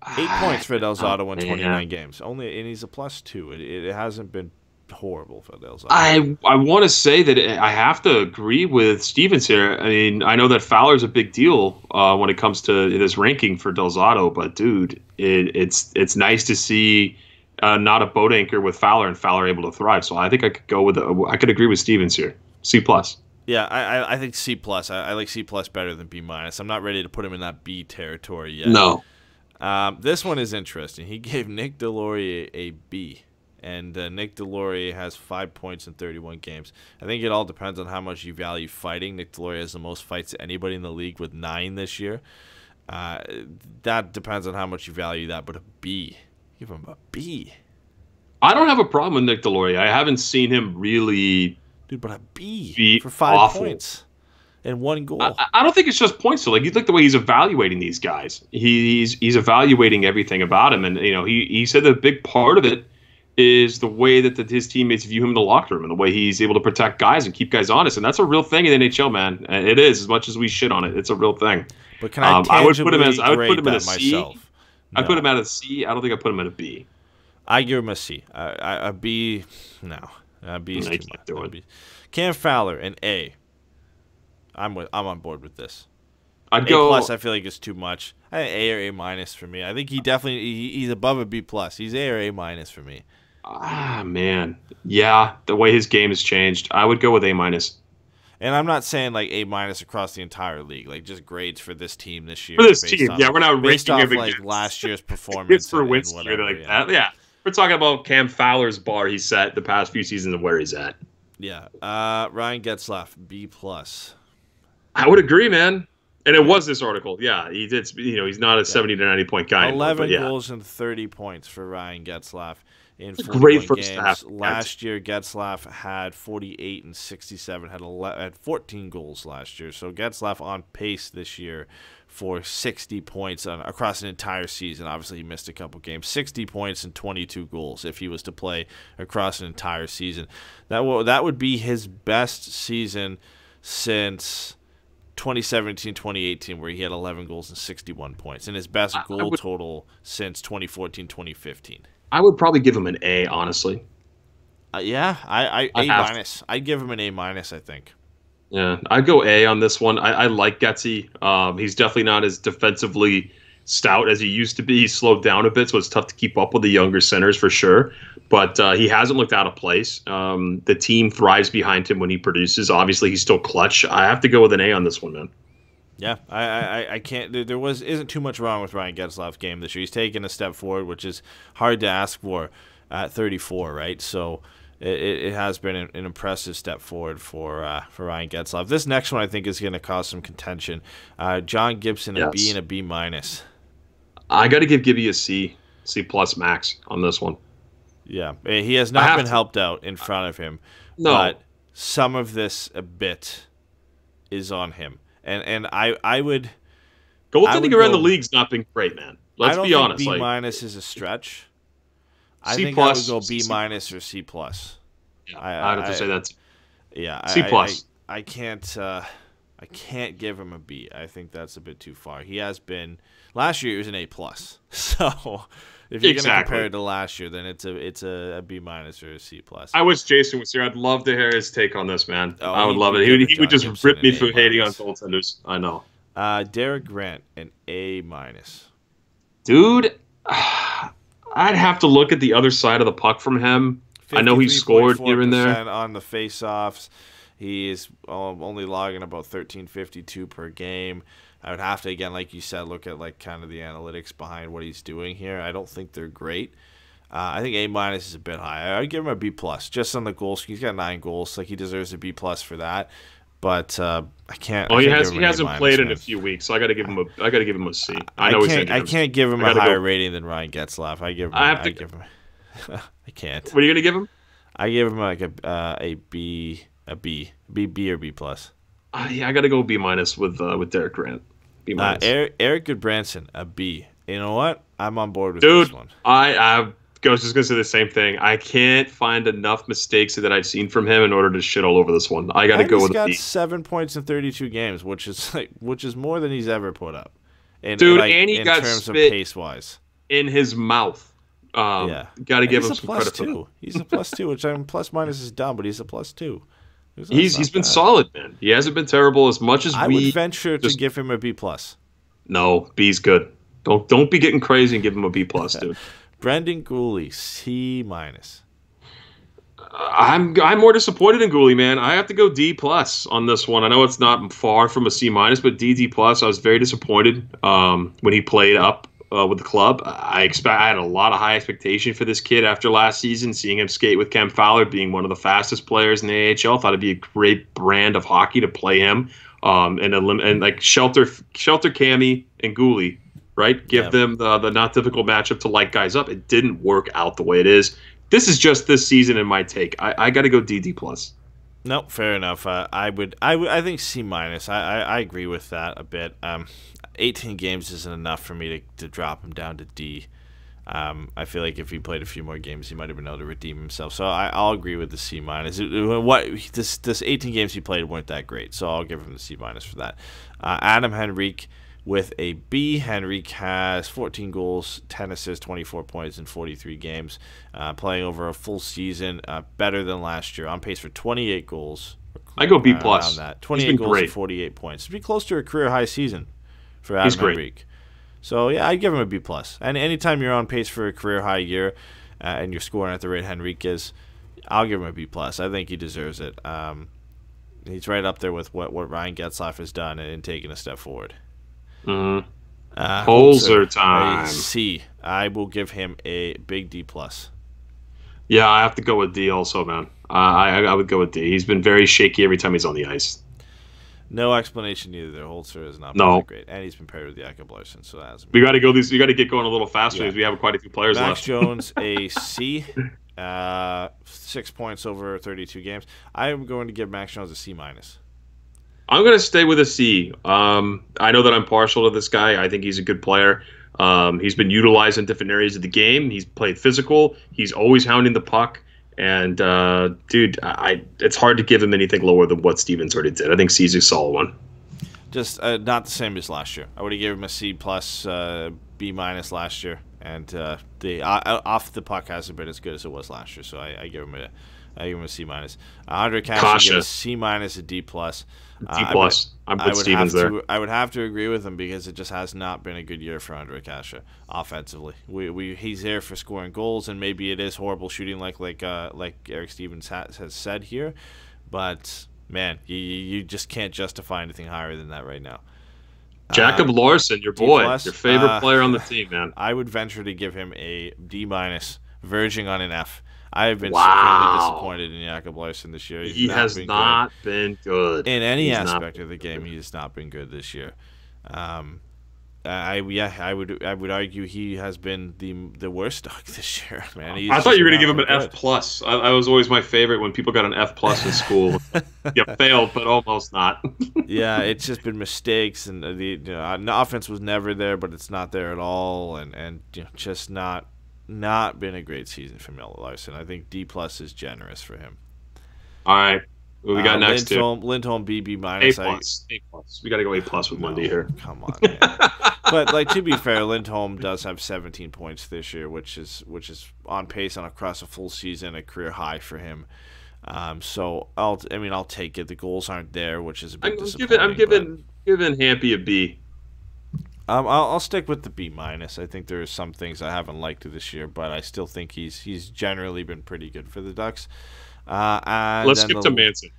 8 points for Del Zotto in 29 games. And he's a +2. It hasn't been horrible for Del Zotto. I want to say that I have to agree with Stevens here. I mean, I know that Fowler's a big deal when it comes to this ranking for Del Zotto, but dude, it's nice to see not a boat anchor with Fowler and Fowler able to thrive. So I think I could go with I could agree with Stevens here. C plus. Yeah, I think C plus. I like C plus better than B minus. I'm not ready to put him in that B territory yet. No. This one is interesting. He gave Nick Deslauriers a B, and Nick Deslauriers has 5 points in 31 games. I think it all depends on how much you value fighting. Nick Deslauriers has the most fights to anybody in the league with 9 this year. That depends on how much you value that, but a B. Give him a B. I don't have a problem with Nick Deslauriers. I haven't seen him really... Dude, but a B for 5 awful. Points. And 1 goal. I don't think it's just points though. Like you look the way he's evaluating these guys. He's evaluating everything about him, and he said that a big part of it is the way that his teammates view him in the locker room and the way he's able to protect guys and keep guys honest. And that's a real thing in the NHL, man. It is, as much as we shit on it. It's a real thing. But can I would put him at a C. myself? I put him at a C. I don't think I put him at a B. I give him a C. A B, no. A B is No, you too can't much. do A it. B. Cam Fowler, an A. I'm on board with this. I'd A go. plus, I feel like it's too much. I think A or A minus for me. I think he's above a B plus. He's A or A minus for me. Man, yeah, the way his game has changed, I would go with A minus. And I'm not saying like A minus across the entire league, like just grades for this team this year. For this based team, off- yeah, we're not based ranking off him like against. last year's It's performance. for and Winston whatever, like that. Yeah, we're talking about Cam Fowler's bar he set the past few seasons and where he's at. Yeah. Ryan Getzlaf, B plus. I would agree, man. And it was this article. Yeah, he did. He's not a 70 to 90 point guy anymore. 11 But yeah, goals and 30 points for Ryan Getzlaf in a 41 great first games. half. Last year, Getzlaf had 48 and 67, had 14 goals last year. So Getzlaf on pace this year for 60 points across an entire season. Obviously, he missed a couple games. 60 points and 22 goals if he was to play across an entire season. That would be his best season since 2017-2018, where he had 11 goals and 61 points, and his best goal total since 2014-2015. I would probably give him an A, honestly. Yeah, A minus. I'd give him an A minus, I think. Yeah, I'd go A on this one. I like Getsy. He's definitely not as defensively stout as he used to be. He's slowed down a bit, so it's tough to keep up with the younger centers for sure. But he hasn't looked out of place. The team thrives behind him when he produces. Obviously, he's still clutch. I have to go with an A on this one, man. Yeah, I can't. There isn't too much wrong with Ryan Getzlaf's game this year. He's taken a step forward, which is hard to ask for at 34, right? So it has been an impressive step forward for Ryan Getzlaf. This next one I think is going to cause some contention. John Gibson, a B and a B minus. I got to give Gibby a C plus max on this one. Yeah, he has not been helped out in front of him. No. But some of this a bit is on him. And I would goaltending around the league's not been great, man. Let's be honest. B minus is a stretch. I C think plus, I would go B minus or C plus. Yeah, I'd have to say that. Yeah, C plus. I can't give him a B. I think that's a bit too far. He has been last year. It was an A plus. So if you're going to compare it to last year, then it's a B minus or a C plus. I wish Jason was here. I'd love to hear his take on this, man. Oh, I would love it. He would just rip me for hating on goaltenders. I know. Derek Grant, an A minus. Dude, I'd have to look at the other side of the puck from him. I know he scored here and there on the faceoffs. He is only logging about 13.52 per game. I would have to, again, like you said, look at like kind of the analytics behind what he's doing here. I don't think they're great. I think A minus is a bit high. I'd give him a B plus just on the goals. He's got 9 goals, like he deserves a B plus for that. But I can't. Oh, he hasn't played in a few weeks, so I got to give him a C. I can't give him a higher rating than Ryan Getzlaf. I can't. What are you gonna give him? I give him like a B or B plus. Yeah, I got to go B minus with Derek Grant. B minus. Eric Goodbranson, a B. You know what? I'm on board with this one. I was just gonna say the same thing. I can't find enough mistakes that I've seen from him in order to shit all over this one. I got to go with a B. He's got 7 points in 32 games, which is more than he's ever put up. And he got terms spit of pace wise in his mouth. Got to give him some credit for that. He's a plus 2, which plus minus is dumb, but he's a plus 2. He's been solid, man. He hasn't been terrible as much as I would venture to give him a B plus. No, B's good. Don't be getting crazy and give him a B plus, dude. Brendan Gooley, C minus. I'm more disappointed in Gooley, man. I have to go D plus on this one. I know it's not far from a C minus, but D plus. I was very disappointed when he played up with the club. I had a lot of high expectation for this kid after last season. Seeing him skate with Cam Fowler, being one of the fastest players in the AHL, thought it'd be a great brand of hockey to play him. And like shelter Cammy and Gooley, right? Give them the not difficult matchup to light guys up. It didn't work out the way it is. This is just this season in my take. I got to go D plus. No, fair enough. I think C minus. I agree with that a bit. 18 games isn't enough for me to drop him down to D. I feel like if he played a few more games, he might have been able to redeem himself. So I'll agree with the C minus. This 18 games he played weren't that great, so I'll give him the C minus for that. Adam Henrique with a B. Henrique has 14 goals, 10 assists, 24 points in 43 games, playing over a full season, better than last year, on pace for 28 goals. I go B+. Around that. 28 goals great. and 48 points. It'd be close to a career-high season for Adam Henrique. So, yeah, I'd give him a B+. And anytime you're on pace for a career-high year and you're scoring at the rate Henrique is, I'll give him a B+. I think he deserves it. He's right up there with what Ryan Getzlaf has done and taking a step forward. Holzer time. C. I will give him a big D+. Yeah, I have to go with D also, man. I would go with D. He's been very shaky every time he's on the ice. No explanation either there. Holzer has not been that great. And he's been paired with Jakob Larson, so that hasn't been we gotta go we gotta get going a little faster because we have quite a few players Max left. Jones, a C. 6 points over 32 games. I am going to give Max Jones a C-. I'm going to stay with a C. I know that I'm partial to this guy. I think he's a good player. He's been utilized in different areas of the game. He's played physical. He's always hounding the puck. And, dude, it's hard to give him anything lower than what Stevens already did. I think C's a solid one. Just not the same as last year. I would have given him a C+, B- last year. And the off the puck hasn't been as good as it was last year. So I give him a C-. Ondrej Kase, a C-, a D+. D+. I'm with Stevens there. I would have to agree with him because it just has not been a good year for Ondrej Kase offensively. He's there for scoring goals, and maybe it is horrible shooting like Eric Stevens has said here, but man, you just can't justify anything higher than that right now. Jakob Larson, your boy, your favorite player on the team, man. I would venture to give him a D-, verging on an F. I have been supremely disappointed in Jakob Larson this year. He has not been good in any aspect of the game. He has not been good this year. I would argue he has been the worst Duck this year, man. I thought you were going to give him an F+. I was always my favorite when people got an F+ in school. You failed, but almost not. Yeah, it's just been mistakes, and the offense was never there, but it's not there at all, and just not been a great season for Miller Larson. I think D+ is generous for him. All right. What we got next? Lindholm, B+. A+. We got to go A+ with Monday here. Come on, man. But to be fair, Lindholm does have 17 points this year, which is on pace across a full season, a career high for him. So I'll take it. The goals aren't there, which is a bit disappointing. I'm giving Hampy a B. I'll stick with the B-. I think there are some things I haven't liked this year, but I still think he's generally been pretty good for the Ducks. Let's skip to Manson.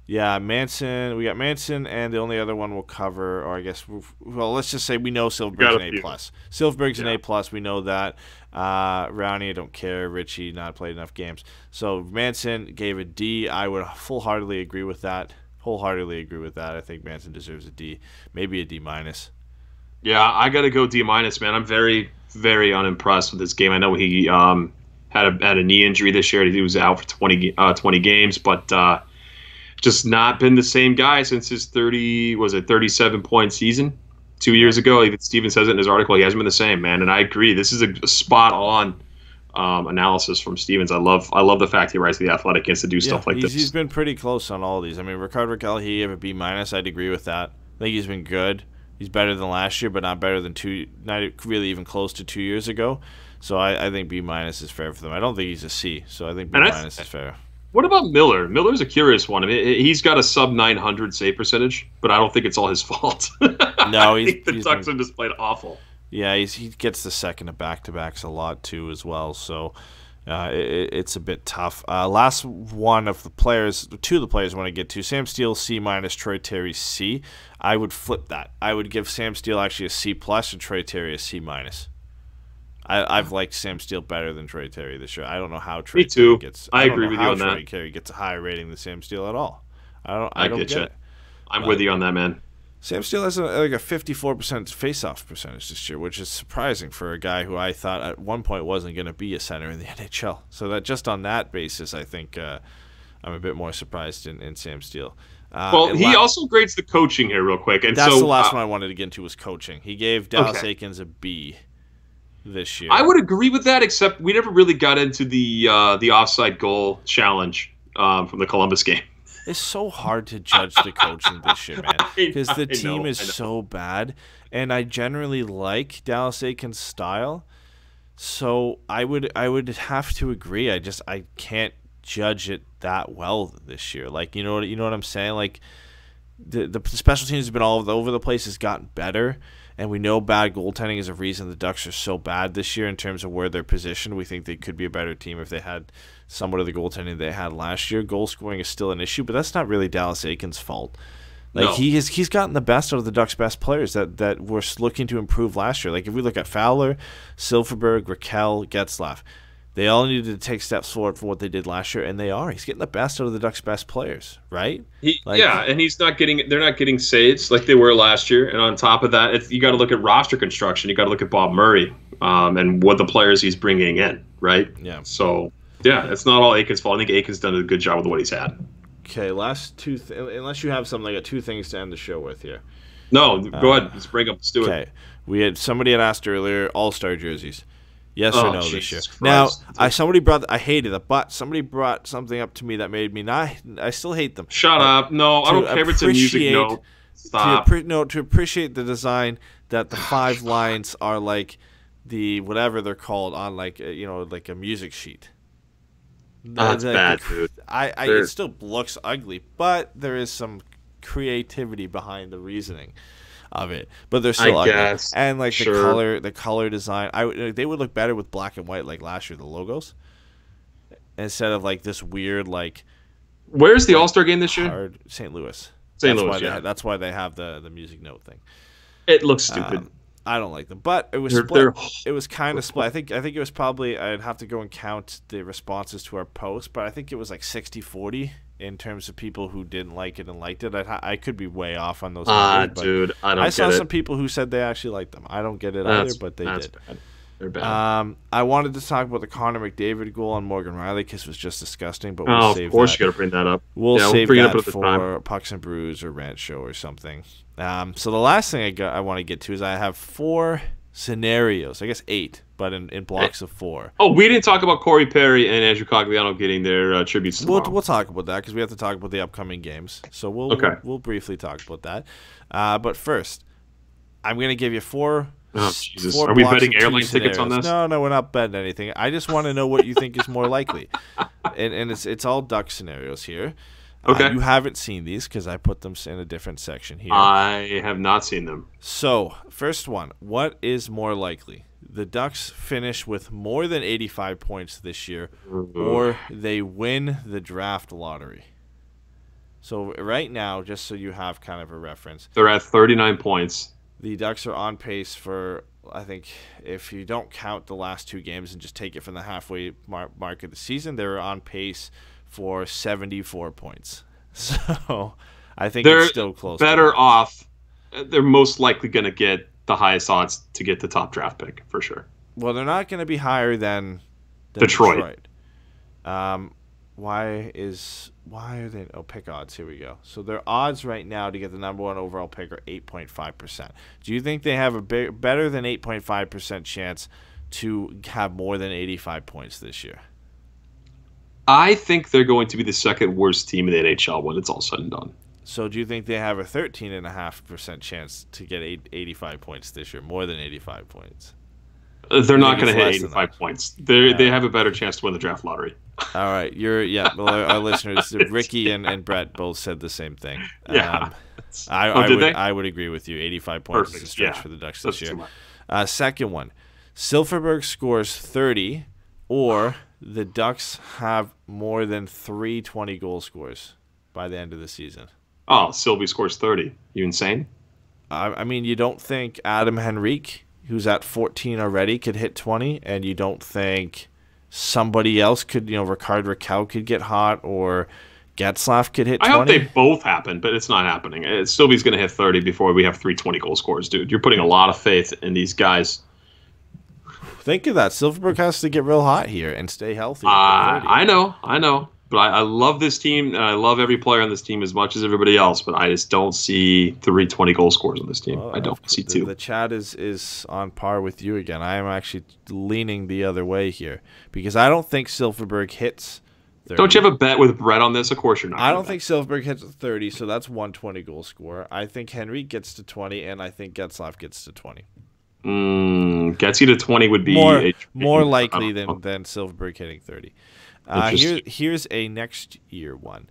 Yeah, Manson. We got Manson, and the only other one we'll cover, or I guess, let's just say we know Silfverberg's an A+. Silfverberg's an A+. We know that. Rowney, I don't care. Richie, not played enough games. So Manson gave a D. I would wholeheartedly agree with that. I think Manson deserves a D, maybe a D-. Yeah, I got to go D-, man. I'm very, very unimpressed with this game. I know he had a knee injury this year. He was out for 20 games, but just not been the same guy since his 37-point season 2 years ago. Even Steven says it in his article. He hasn't been the same, man. And I agree. This is a spot-on analysis from Stevens. I love the fact he writes The Athletic gets to do stuff like this. He's been pretty close on all of these. I mean, Rickard Rakell, he gave a B-. I'd agree with that. I think he's been good. He's better than last year, but not better than not really even close to 2 years ago. So I think B- is fair for them. I don't think he's a C, so I think B- is fair. What about Miller? Miller's a curious one. I mean, he's got a sub-900 save percentage, but I don't think it's all his fault. No, I think the Ducks have just played awful. Yeah, he gets the second of back-to-backs a lot, too, as well. So it's a bit tough. Last one of the players, two of the players I want to get to, Sam Steele, C-, Troy Terry, C. I would flip that. I would give Sam Steele actually a C+ and Troy Terry a C-. I've liked Sam Steele better than Troy Terry this year. I don't know how Troy Terry gets. I agree with you on that. Troy Terry gets a higher rating than Sam Steele at all. I don't get it. I'm with you on that, man. Sam Steele has a 54% face-off percentage this year, which is surprising for a guy who I thought at one point wasn't going to be a center in the NHL. So that just on that basis, I think I'm a bit more surprised in Sam Steele. He also grades the coaching here real quick. And that's the last one I wanted to get into was coaching. He gave Dallas Eakins a B this year. I would agree with that, except we never really got into the offside goal challenge from the Columbus game. It's so hard to judge the coaching this year, man, because the team is so bad, and I generally like Dallas Eakins' style. So I would have to agree. I can't judge it that well this year. Like, you know what I'm saying? Like the special teams have been all over the place. Has gotten better, and we know bad goaltending is a reason the Ducks are so bad this year in terms of where they're positioned. We think they could be a better team if they had somewhat of the goaltending they had last year. Goal scoring is still an issue, but that's not really Dallas Eakins' fault. Like, no. He's gotten the best out of the Ducks' best players that were looking to improve last year. Like, if we look at Fowler, Silfverberg, Raquel, Getzlaf, they all needed to take steps forward from what they did last year, and they are. He's getting the best out of the Ducks' best players, right? And they're not getting saves like they were last year. And on top of that, you got to look at roster construction. You got to look at Bob Murray and what the players he's bringing in, right? Yeah. So, yeah, it's not all Eakins' fault. I think Eakins' done a good job with what he's had. Okay, last two. Unless you have something, I got two things to end the show with here. No, go ahead. Let's bring up. Let's do it. Somebody had asked earlier, All-Star jerseys. Yes or no this year? Christ. Now, I hated it, but somebody brought something up to me that made me not. I still hate them. Shut up! No, I don't care if it's a music note. Stop. To appreciate the design that the 5 lines are like the whatever they're called on like like a music sheet. That's bad, dude. It still looks ugly, but there is some creativity behind the reasoning of it. But they're still ugly. Guess. And like Sure. the color design, they would look better with black and white like last year. The logos instead of like this weird like. Where's the All-Star game this year? St. Louis. St. Louis. That's why they have the music note thing. It looks stupid. I don't like them, but it was split. It was kind of split. I think it was probably, I'd have to go and count the responses to our post, but I think it was like 60-40 in terms of people who didn't like it and liked it. I could be way off on those numbers, dude, I don't get it. I saw some people who said they actually liked them. I don't get it either, but they did. Bad. They're bad. I wanted to talk about the Connor McDavid goal on Morgan Riley because it was just disgusting, but we'll save that. Of course you got to bring that up. We'll save bring that it up for Pucks and Brews or Rant Show or something. So the last thing I want to get to is I have 4 scenarios, I guess 8, but in blocks of 4. Oh, we didn't talk about Corey Perry and Andrew Cogliano getting their tributes tomorrow. We'll talk about that because we have to talk about the upcoming games. So we'll briefly talk about that. But first, I'm going to give you 4. Oh, Jesus. 4 Are we blocks betting of 2 airline tickets on this? No, we're not betting anything. I just want to know what you think is more likely. And it's all Duck scenarios here. Okay. You haven't seen these because I put them in a different section here. I have not seen them. So, first one. What is more likely? The Ducks finish with more than 85 points this year, or they win the draft lottery. So, right now, just so you have kind of a reference. They're at 39 points. The Ducks are on pace for, I think, if you don't count the last 2 games and just take it from the halfway mark of the season, they're on pace for 74 points. So I think it's still close. Better off. They're most likely going to get the highest odds to get the top draft pick for sure. Well, they're not going to be higher than Detroit. Why are they? Oh, pick odds. Here we go. So their odds right now to get the number 1 overall pick are 8.5%. Do you think they have a better than 8.5% chance to have more than 85 points this year? I think they're going to be the second worst team in the NHL when it's all said and done. So do you think they have a 13.5% chance to get 85 points this year, more than 85 points? They're not going to hit 85 points. They have a better chance to win the draft lottery. All right, well, our listeners, Ricky and Brett both said the same thing. Yeah, I would agree with you. 85 points Perfect. is a stretch for the Ducks this year. Too much. Second one, Silfverberg scores 30, or the Ducks have more than 3 20-goal scores by the end of the season. Oh, Sylvie scores 30. You insane? I mean, you don't think Adam Henrique, who's at 14 already, could hit 20, and you don't think somebody else could, Rickard Rakell could get hot, or Getzlaf could hit 20? I hope they both happen, but it's not happening. Sylvie's going to hit 30 before we have 3 20-goal scores, dude. You're putting a lot of faith in these guys. Think of that. Silfverberg has to get real hot here and stay healthy. I know. But I love this team, and I love every player on this team as much as everybody else, but I just don't see 3 20-goal scores on this team. I don't see 2. The chat is on par with you again. I am actually leaning the other way here because I don't think Silfverberg hits 30. Don't you have a bet with Brett on this? Of course you're not. I don't think Silfverberg hits 30, so that's 120 goal scorer. I think Henry gets to 20, and I think Getzlaf gets to 20. Gets you to 20 would be more likely than Silfverberg hitting 30. Here's a next year one.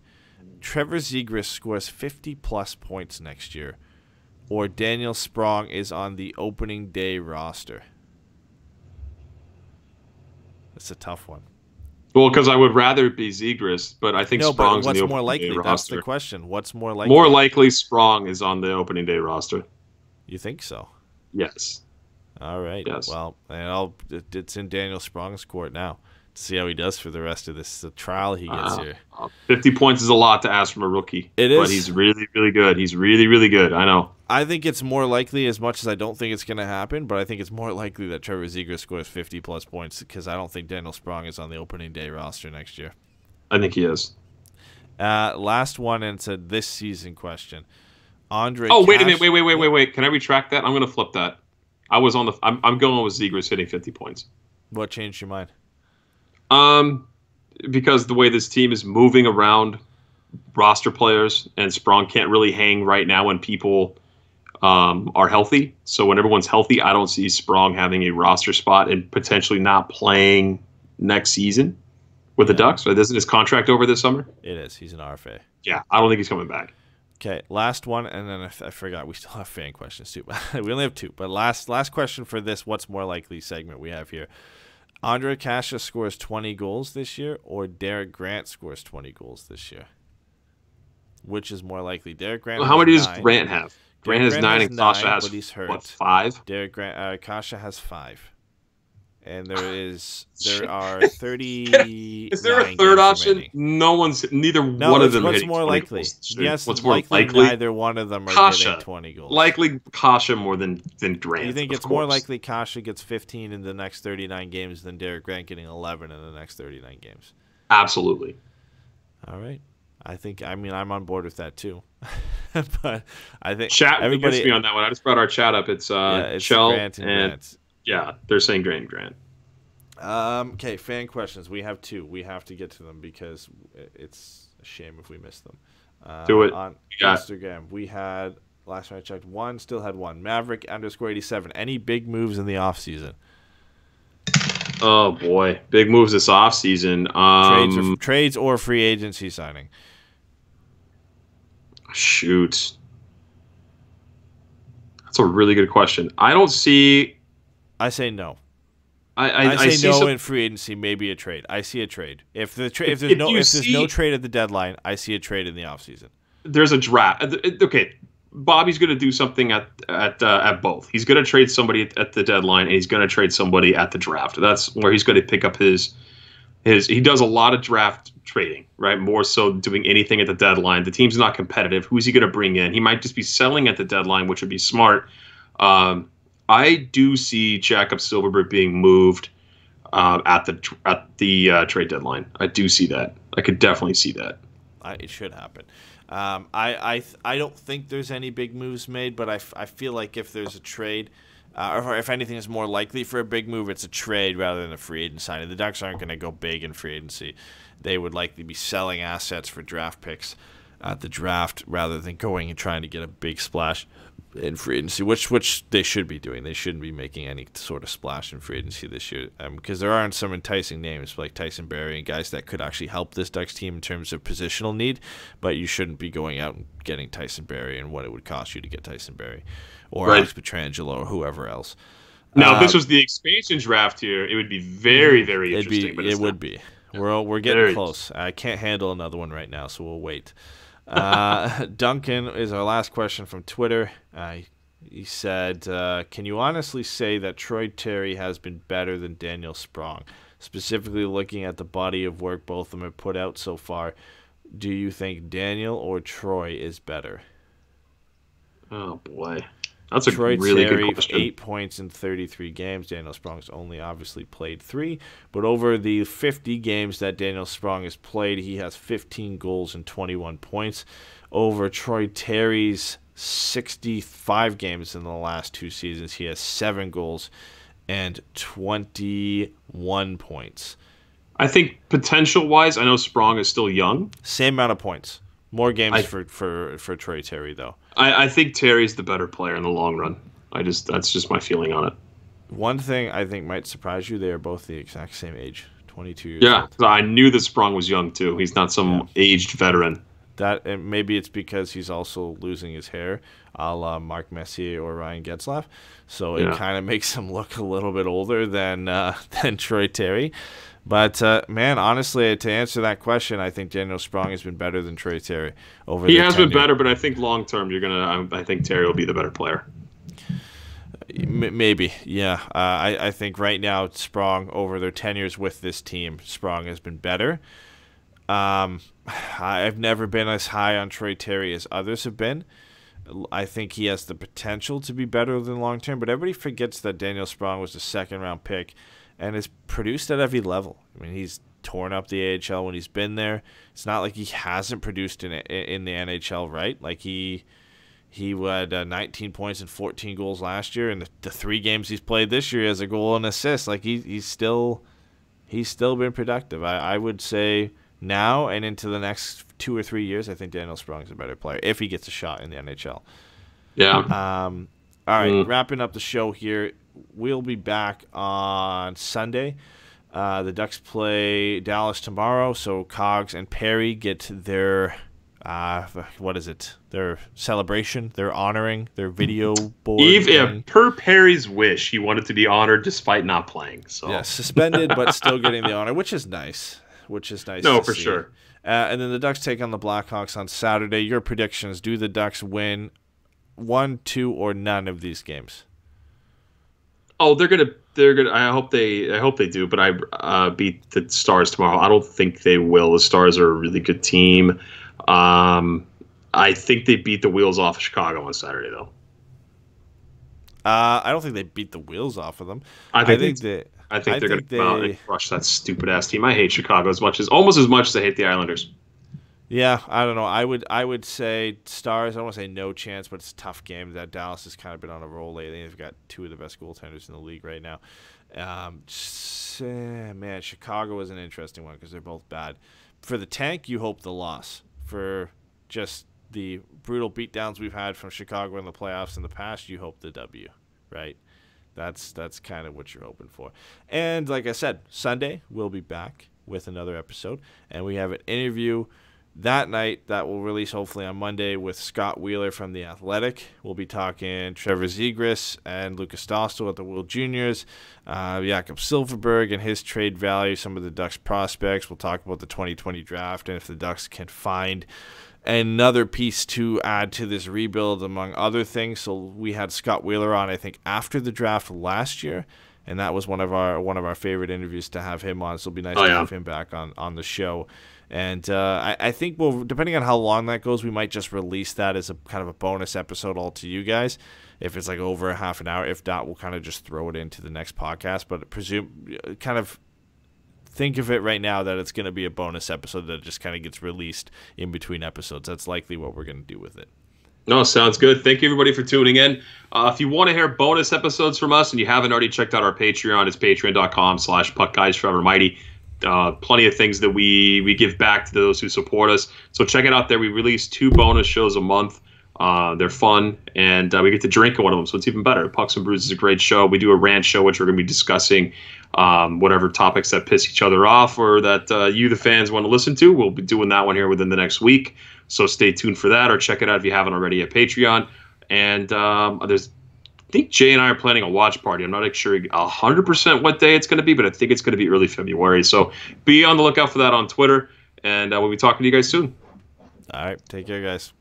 Trevor Zegras scores 50-plus points next year, or Daniel Sprong is on the opening day roster. That's a tough one. Well, because I would rather it be Zegras, but I think Sprong's on the opening day roster. That's the question. What's more likely? More likely Sprong is on the opening day roster. You think so? Yes. All right. Yes. Well, it's in Daniel Sprong's court now to see how he does for the rest of this trial he gets here. 50 points is a lot to ask from a rookie. It is. But he's really, really good. He's really, really good. I know. I think it's more likely, as much as I don't think it's going to happen, but I think it's more likely that Trevor Zegras scores 50-plus points because I don't think Daniel Sprong is on the opening day roster next year. I think he is. Last one, and it's a this season question. Ondrej wait a minute. Wait. Can I retract that? I'm going to flip that. I'm going with Zegras hitting 50 points. What changed your mind? Because the way this team is moving around roster players, and Sprong can't really hang right now when people are healthy. So when everyone's healthy, I don't see Sprong having a roster spot and potentially not playing next season with the Ducks. Isn't his contract over this summer? It is. He's an RFA. Yeah, I don't think he's coming back. Okay, last one, and then I forgot we still have fan questions too. We only have two, but last question for this "What's More Likely" segment we have here. Ondrej Kase scores 20 goals this year, or Derek Grant scores 20 goals this year? Which is more likely? Derek Grant. Well, how many does Grant have? Grant has 9, and Kase has, but he's hurt. what, 5? Derek Grant, Kase has 5. And there are 30. Is there a third option? Remaining. Neither one of them. What's more likely? Goals. Yes, what's more likely? Neither one of them are getting 20 goals. Likely Kase more than Grant. You think it's more likely Kase gets 15 in the next 39 games than Derek Grant getting 11 in the next 39 games? Absolutely. All right. I'm on board with that too. But I think chat everybody gets me on that one. I just brought our chat up. It's Shell Grant and Grant. Yeah, they're saying Grant. Okay, fan questions. We have 2. We have to get to them because it's a shame if we miss them. Do it. On Instagram, we had, last time I checked, still had one. Maverick_87. Any big moves in the offseason? Oh, boy. Big moves this offseason. Trades or free agency signing? Shoot. That's a really good question. I don't see... I say no. I say no in free agency, maybe a trade. I see a trade. If there's no trade at the deadline, I see a trade in the offseason. There's a draft. Okay, Bobby's going to do something at both. He's going to trade somebody at the deadline, and he's going to trade somebody at the draft. That's where he's going to pick up his. He does a lot of draft trading, right? More so than doing anything at the deadline. The team's not competitive. Who's he going to bring in? He might just be selling at the deadline, which would be smart. I do see Jakob Silfverberg being moved at the trade deadline. I do see that. I could definitely see that. It should happen. I don't think there's any big moves made, but I feel like if there's a trade, or if anything is more likely for a big move, it's a trade rather than a free agent signing. The Ducks aren't going to go big in free agency. They would likely be selling assets for draft picks at the draft rather than going and trying to get a big splash in free agency, which they should be doing. They shouldn't be making any sort of splash in free agency this year because there aren't some enticing names like Tyson Barrie and guys that could actually help this Ducks team in terms of positional need, but you shouldn't be going out and getting Tyson Barrie and what it would cost you to get Tyson Barrie or Alex Pietrangelo or whoever else. Now, if this was the expansion draft here, it would be very, very interesting. It would be. We're getting close. I can't handle another one right now, so we'll wait. Duncan is our last question from Twitter. He said, can you honestly say that Troy Terry has been better than Daniel Sprong? Specifically looking at the body of work both of them have put out so far, do you think Daniel or Troy is better? Oh, boy. That's a Troy really Terry, good question. 8 points in 33 games. Daniel Sprong's only obviously played 3. But over the 50 games that Daniel Sprong has played, he has 15 goals and 21 points. Over Troy Terry's 65 games in the last 2 seasons, he has 7 goals and 21 points. I think potential-wise, I know Sprong is still young. Same amount of points. More games for Troy Terry, though. I think Terry's the better player in the long run. That's just my feeling on it. One thing I think might surprise you, they are both the exact same age, 22 years Yeah, old. I knew that Sprong was young, too. He's not some aged veteran. And maybe it's because he's also losing his hair, a la Mark Messier or Ryan Getzlaf. So it kind of makes him look a little bit older than Troy Terry. But, man, honestly, to answer that question, I think Daniel Sprong has been better than Troy Terry over He has been better, but I think long-term, I think Terry will be the better player. Maybe, yeah. I think right now, Sprong, over their tenures with this team, Sprong has been better. I've never been as high on Troy Terry as others have been. I think he has the potential to be better than long-term, but everybody forgets that Daniel Sprong was a second-round pick and has produced at every level. I mean, he's torn up the AHL when he's been there. It's not like he hasn't produced in the NHL, right? Like he had 19 points and 14 goals last year, and the 3 games he's played this year, he has a goal and assist. Like he's still been productive. I would say now and into the next 2 or 3 years, I think Daniel Sprong is a better player if he gets a shot in the NHL. Yeah. All right, wrapping up the show here. We'll be back on Sunday. The Ducks play Dallas tomorrow, so Cogs and Perry get their their celebration, their honoring, their video board. Per Perry's wish, he wanted to be honored despite not playing. So yeah, suspended but still getting the honor, which is nice. No, for sure. And then the Ducks take on the Blackhawks on Saturday. Your predictions: do the Ducks win 1, 2, or none of these games? Oh, they're gonna. I hope they do. But I beat the Stars tomorrow. I don't think they will. The Stars are a really good team. I think they beat the wheels off of Chicago on Saturday, though. I don't think they beat the wheels off of them. I think they're going to come out and crush that stupid ass team. I hate Chicago almost as much as I hate the Islanders. Yeah, I don't know. I would say Stars. I don't want to say no chance, but it's a tough game. That Dallas has kind of been on a roll lately. They've got 2 of the best goaltenders in the league right now. Man, Chicago is an interesting one because they're both bad. For the tank, you hope the loss. For just the brutal beatdowns we've had from Chicago in the playoffs in the past, you hope the W, right? That's kind of what you're hoping for. And like I said, Sunday we'll be back with another episode, and we have an interview that night that will release hopefully on Monday with Scott Wheeler from The Athletic. We'll be talking Trevor Zegras and Lucas Dostal at the World Juniors, Jakob Silfverberg and his trade value, some of the Ducks prospects. We'll talk about the 2020 draft and if the Ducks can find another piece to add to this rebuild, among other things. So we had Scott Wheeler on, I think, after the draft last year, and that was one of our favorite interviews to have him on. So it'll be nice to have him back on the show. And I think depending on how long that goes, we might just release that as a kind of a bonus episode all to you guys. If it's like over a half an hour, if not, we'll kind of just throw it into the next podcast. But kind of think of it right now that it's going to be a bonus episode that just kind of gets released in between episodes. That's likely what we're going to do with it. No, sounds good. Thank you, everybody, for tuning in. If you want to hear bonus episodes from us and you haven't already checked out our Patreon, it's patreon.com/puckguysforevermighty. Plenty of things that we give back to those who support us. So check it out there. We release 2 bonus shows a month. They're fun, and we get to drink in one of them, so it's even better. Pucks and Brews is a great show. We do a rant show, which we're going to be discussing whatever topics that piss each other off or that you, the fans, want to listen to. We'll be doing that one here within the next week, so stay tuned for that, or check it out if you haven't already at Patreon. And I think Jay and I are planning a watch party. I'm not sure 100% what day it's going to be, but I think it's going to be early February. So be on the lookout for that on Twitter, and we'll be talking to you guys soon. All right. Take care, guys.